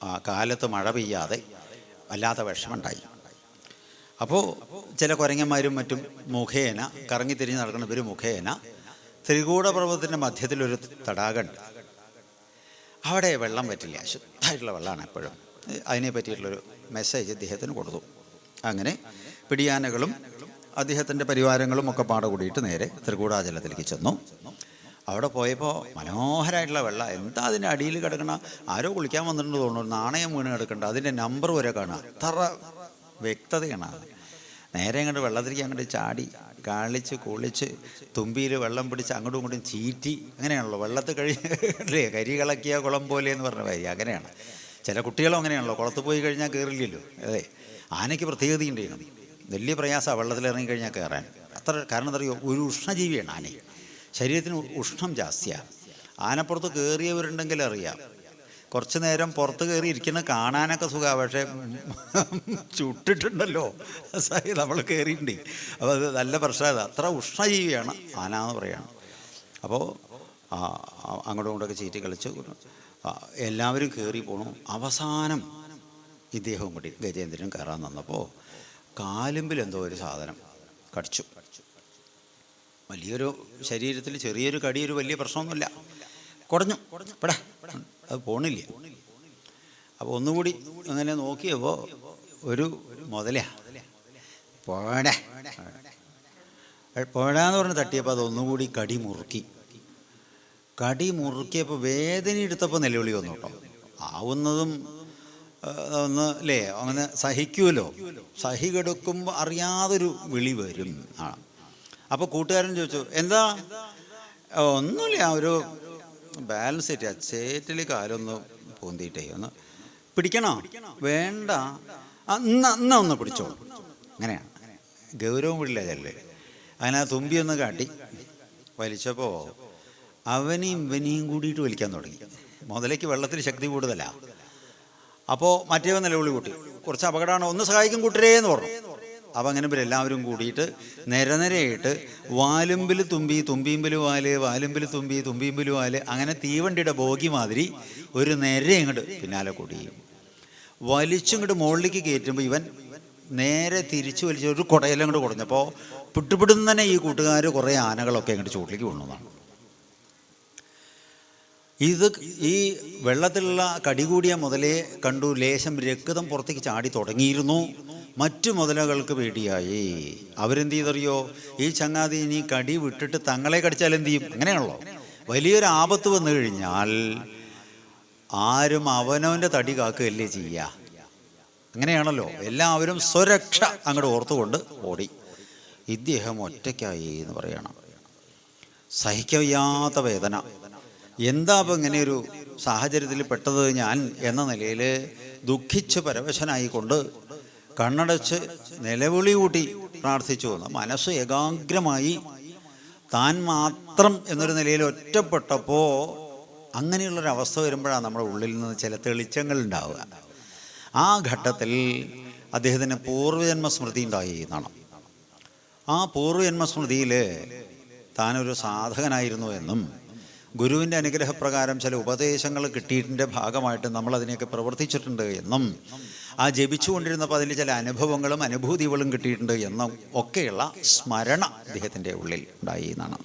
ആ കാലത്ത് മഴ പെയ്യാതെ വല്ലാത്ത വിഷമുണ്ടായി. അപ്പോൾ ചില കുരങ്ങന്മാരും മറ്റും മുഖേന കറങ്ങിത്തിരിഞ്ഞ് നടക്കുന്ന ഇവർ മുഖേന ത്രികൂടപർവ്വതത്തിൻ്റെ മധ്യത്തിലൊരു തടാകമുണ്ട്. അവിടെ വെള്ളം പറ്റില്ല, ശുദ്ധമായിട്ടുള്ള വെള്ളമാണ് എപ്പോഴും. അതിനെ പറ്റിയിട്ടുള്ളൊരു മെസ്സേജ് അദ്ദേഹത്തിന് കൊടുത്തു. അങ്ങനെ പിടിയാനകളും അദ്ദേഹത്തിൻ്റെ പരിവാരങ്ങളും ഒക്കെ പാടെ കൂടിയിട്ട് നേരെ ത്രികൂടാചലത്തിലേക്ക് ചെന്നു. അവിടെ പോയപ്പോൾ മനോഹരമായിട്ടുള്ള വെള്ളം, എന്താ അതിൻ്റെ അടിയിൽ കിടക്കണ, ആരോ കുളിക്കാൻ വന്നിട്ടുണ്ട് തോന്നുന്നു, നാണയം വീണ് കിടക്കണ്ട, അതിൻ്റെ നമ്പർ വരെ കാണുക, അത്ര വ്യക്തതയാണ്. നേരെ അങ്ങോട്ട് വെള്ളത്തിലേക്ക് അങ്ങോട്ട് ചാടി കളിച്ച് കുളിച്ച് തുമ്പിയിൽ വെള്ളം പിടിച്ച് അങ്ങോട്ടും ഇങ്ങോട്ടും ചീറ്റി, അങ്ങനെയാണല്ലോ വെള്ളത്തിൽ അല്ലേ, കരി കളക്കിയ കുളം പോലെ എന്ന് പറഞ്ഞ കാര്യം. അങ്ങനെയാണ് ചില കുട്ടികളും അങ്ങനെയാണല്ലോ, കുളത്ത് പോയി കഴിഞ്ഞാൽ കയറില്ലല്ലോ. അതെ, ആനയ്ക്ക് പ്രത്യേകതയുണ്ട്, വലിയ പ്രയാസമാണ് വെള്ളത്തിലിറങ്ങിക്കഴിഞ്ഞാൽ കയറാൻ. കാരണം എന്താ പറയുക, ഒരു ഉഷ്ണജീവിയാണ് ആന, ശരീരത്തിന് ഉഷ്ണം ജാസ്തിയാണ്. ആനപ്പുറത്ത് കയറിയവരുണ്ടെങ്കിൽ അറിയാം, കുറച്ച് നേരം പുറത്ത് കയറി ഇരിക്കുന്ന കാണാനൊക്കെ സുഖമാണ്, പക്ഷേ ചുട്ടിട്ടുണ്ടല്ലോ നമ്മൾ കയറിയിട്ടുണ്ട്. അപ്പോൾ അത് നല്ല പ്രശ്നമാണ്. അത്ര ഉഷ്ണജീവിയാണ് ആന എന്ന് പറയുകയാണ്. അപ്പോൾ അങ്ങോട്ടും ഇങ്ങോട്ടൊക്കെ ചീറ്റി കളിച്ച് എല്ലാവരും കയറി പോണു. അവസാനം ഇദ്ദേഹവും കൂടി ഗജേന്ദ്രനും കയറാൻ വന്നപ്പോൾ കാലുമ്പിൽ എന്തോ ഒരു സാധനം കടിച്ചു. വലിയൊരു ശരീരത്തിൽ ചെറിയൊരു കടി, ഒരു വലിയ പ്രശ്നമൊന്നുമില്ല, കുടഞ്ഞു, പെടാ അത് പോണില്ല. അപ്പോൾ ഒന്നുകൂടി അങ്ങനെ നോക്കിയപ്പോൾ ഒരു മുതലാ പോഴാന്ന് പറഞ്ഞ് തട്ടിയപ്പോൾ അതൊന്നുകൂടി കടി മുറുക്കിയപ്പോൾ വേദന എടുത്തപ്പോൾ നിലവിളി വന്നു കേട്ടോ. ആവുന്നതും ഒന്ന് അല്ലേ, അങ്ങനെ സഹിക്കുമല്ലോ, സഹി കെടുക്കുമ്പോൾ അറിയാതൊരു വിളി വരും. അപ്പോൾ കൂട്ടുകാരൻ ചോദിച്ചു, എന്താ? ഒന്നുമില്ല, ഒരു ബാലൻസ് തെറ്റിയ ചേറ്റിൽ കാലൊന്ന് പൊന്തിയിട്ടേ, ഒന്ന് പിടിക്കണോ? വേണ്ട, എന്നാ ഒന്ന് പിടിച്ചോളൂ. അങ്ങനെയാണ്, ഗൗരവം വിടില്ല ചെല്ലേ. അങ്ങനെ ആ തുമ്പിയൊന്ന് കാട്ടി വലിച്ചപ്പോൾ അവനെയും ഇവനെയും കൂടിയിട്ട് വലിക്കാൻ തുടങ്ങി. മുതലേക്ക് വെള്ളത്തിൽ ശക്തി കൂടുതലാണ്. അപ്പോൾ മറ്റേവൻ നിലവിളി കൂട്ടി, കുറച്ച് അപകടമാണ്, ഒന്ന് സഹായിക്കും കൂട്ടരേ എന്ന് പറഞ്ഞു. അപ്പം അങ്ങനെ ഇവരെല്ലാവരും കൂടിയിട്ട് നിരനിരയായിട്ട് വാലുമ്പിൽ തുമ്പി, തുമ്പിയുമ്പിൽ വാല്, വാലുമ്പിൽ തുമ്പി, തുമ്പിയുമ്പിൽ വാല്, അങ്ങനെ തീവണ്ടിയുടെ ബോഗി മാതിരി ഒരു നിര ഇങ്ങോട്ട് പിന്നാലെ കൂടി വലിച്ചിങ്ങോട്ട് മുകളിലേക്ക് കയറ്റുമ്പോൾ ഇവൻ നേരെ തിരിച്ചു വലിച്ച ഒരു കുടയെല്ലാം അങ്ങോട്ട് കുടഞ്ഞപ്പോൾ പിട്ടുപിടുന്ന തന്നെ ഈ കൂട്ടുകാർ കുറേ ആനകളൊക്കെ അങ്ങോട്ട് ചുവട്ടിലേക്ക് കൊണ്ടുവന്നതാണ്. ഇത് ഈ വെള്ളത്തിലുള്ള കടികൂടിയ മുതലേ കണ്ടു ലേശം രക്തം പുറത്തേക്ക് ചാടി തുടങ്ങിയിരുന്നു. മറ്റു മുതലകൾക്ക് പേടിയായി. അവരെന്ത് ചെയ്തറിയോ, ഈ ചങ്ങാതി ഇനി കടി വിട്ടിട്ട് തങ്ങളെ കടിച്ചാൽ എന്ത് ചെയ്യും? അങ്ങനെയാണല്ലോ, വലിയൊരു ആപത്ത് വന്നു കഴിഞ്ഞാൽ ആരും അവനവൻ്റെ തടി കാക്കുകയല്ലേ ചെയ്യുക. അങ്ങനെയാണല്ലോ, എല്ലാവരും സ്വരക്ഷ അങ്ങോട്ട് ഓർത്തുകൊണ്ട് ഓടി. ഇദ്ദേഹം ഒറ്റയ്ക്കായി എന്ന് പറയണം. സഹിക്കവയ്യാത്ത വേദന. എന്താ അപ്പം ഇങ്ങനെയൊരു സാഹചര്യത്തിൽ പെട്ടത് ഞാൻ എന്ന നിലയിൽ ദുഃഖിച്ച് പരവശനായിക്കൊണ്ട് കണ്ണടച്ച് നിലവിളി കൂട്ടി പ്രാർത്ഥിച്ചു. മനസ്സ് ഏകാഗ്രമായി താൻ മാത്രം എന്നൊരു നിലയിൽ ഒറ്റപ്പെട്ടപ്പോൾ അങ്ങനെയുള്ളൊരവസ്ഥ വരുമ്പോഴാണ് നമ്മുടെ ഉള്ളിൽ നിന്ന് ചില തെളിച്ചങ്ങൾ ഉണ്ടാവുക. ആ ഘട്ടത്തിൽ അദ്ദേഹത്തിന് പൂർവ്വജന്മസ്മൃതി ഉണ്ടായി എന്നാണ്. ആ പൂർവ്വജന്മസ്മൃതിയിൽ താനൊരു സാധകനായിരുന്നു എന്നും ഗുരുവിൻ്റെ അനുഗ്രഹപ്രകാരം ചില ഉപദേശങ്ങൾ കിട്ടിയതിൻ്റെ ഭാഗമായിട്ട് നമ്മളതിനെയൊക്കെ പ്രവർത്തിച്ചിട്ടുണ്ട് എന്നും ആ ജപിച്ചുകൊണ്ടിരുന്നപ്പോൾ അതിൽ ചില അനുഭവങ്ങളും അനുഭൂതികളും കിട്ടിയിട്ടുണ്ട് എന്നും ഒക്കെയുള്ള സ്മരണ അദ്ദേഹത്തിൻ്റെ ഉള്ളിൽ ഉണ്ടായി എന്നാണ്.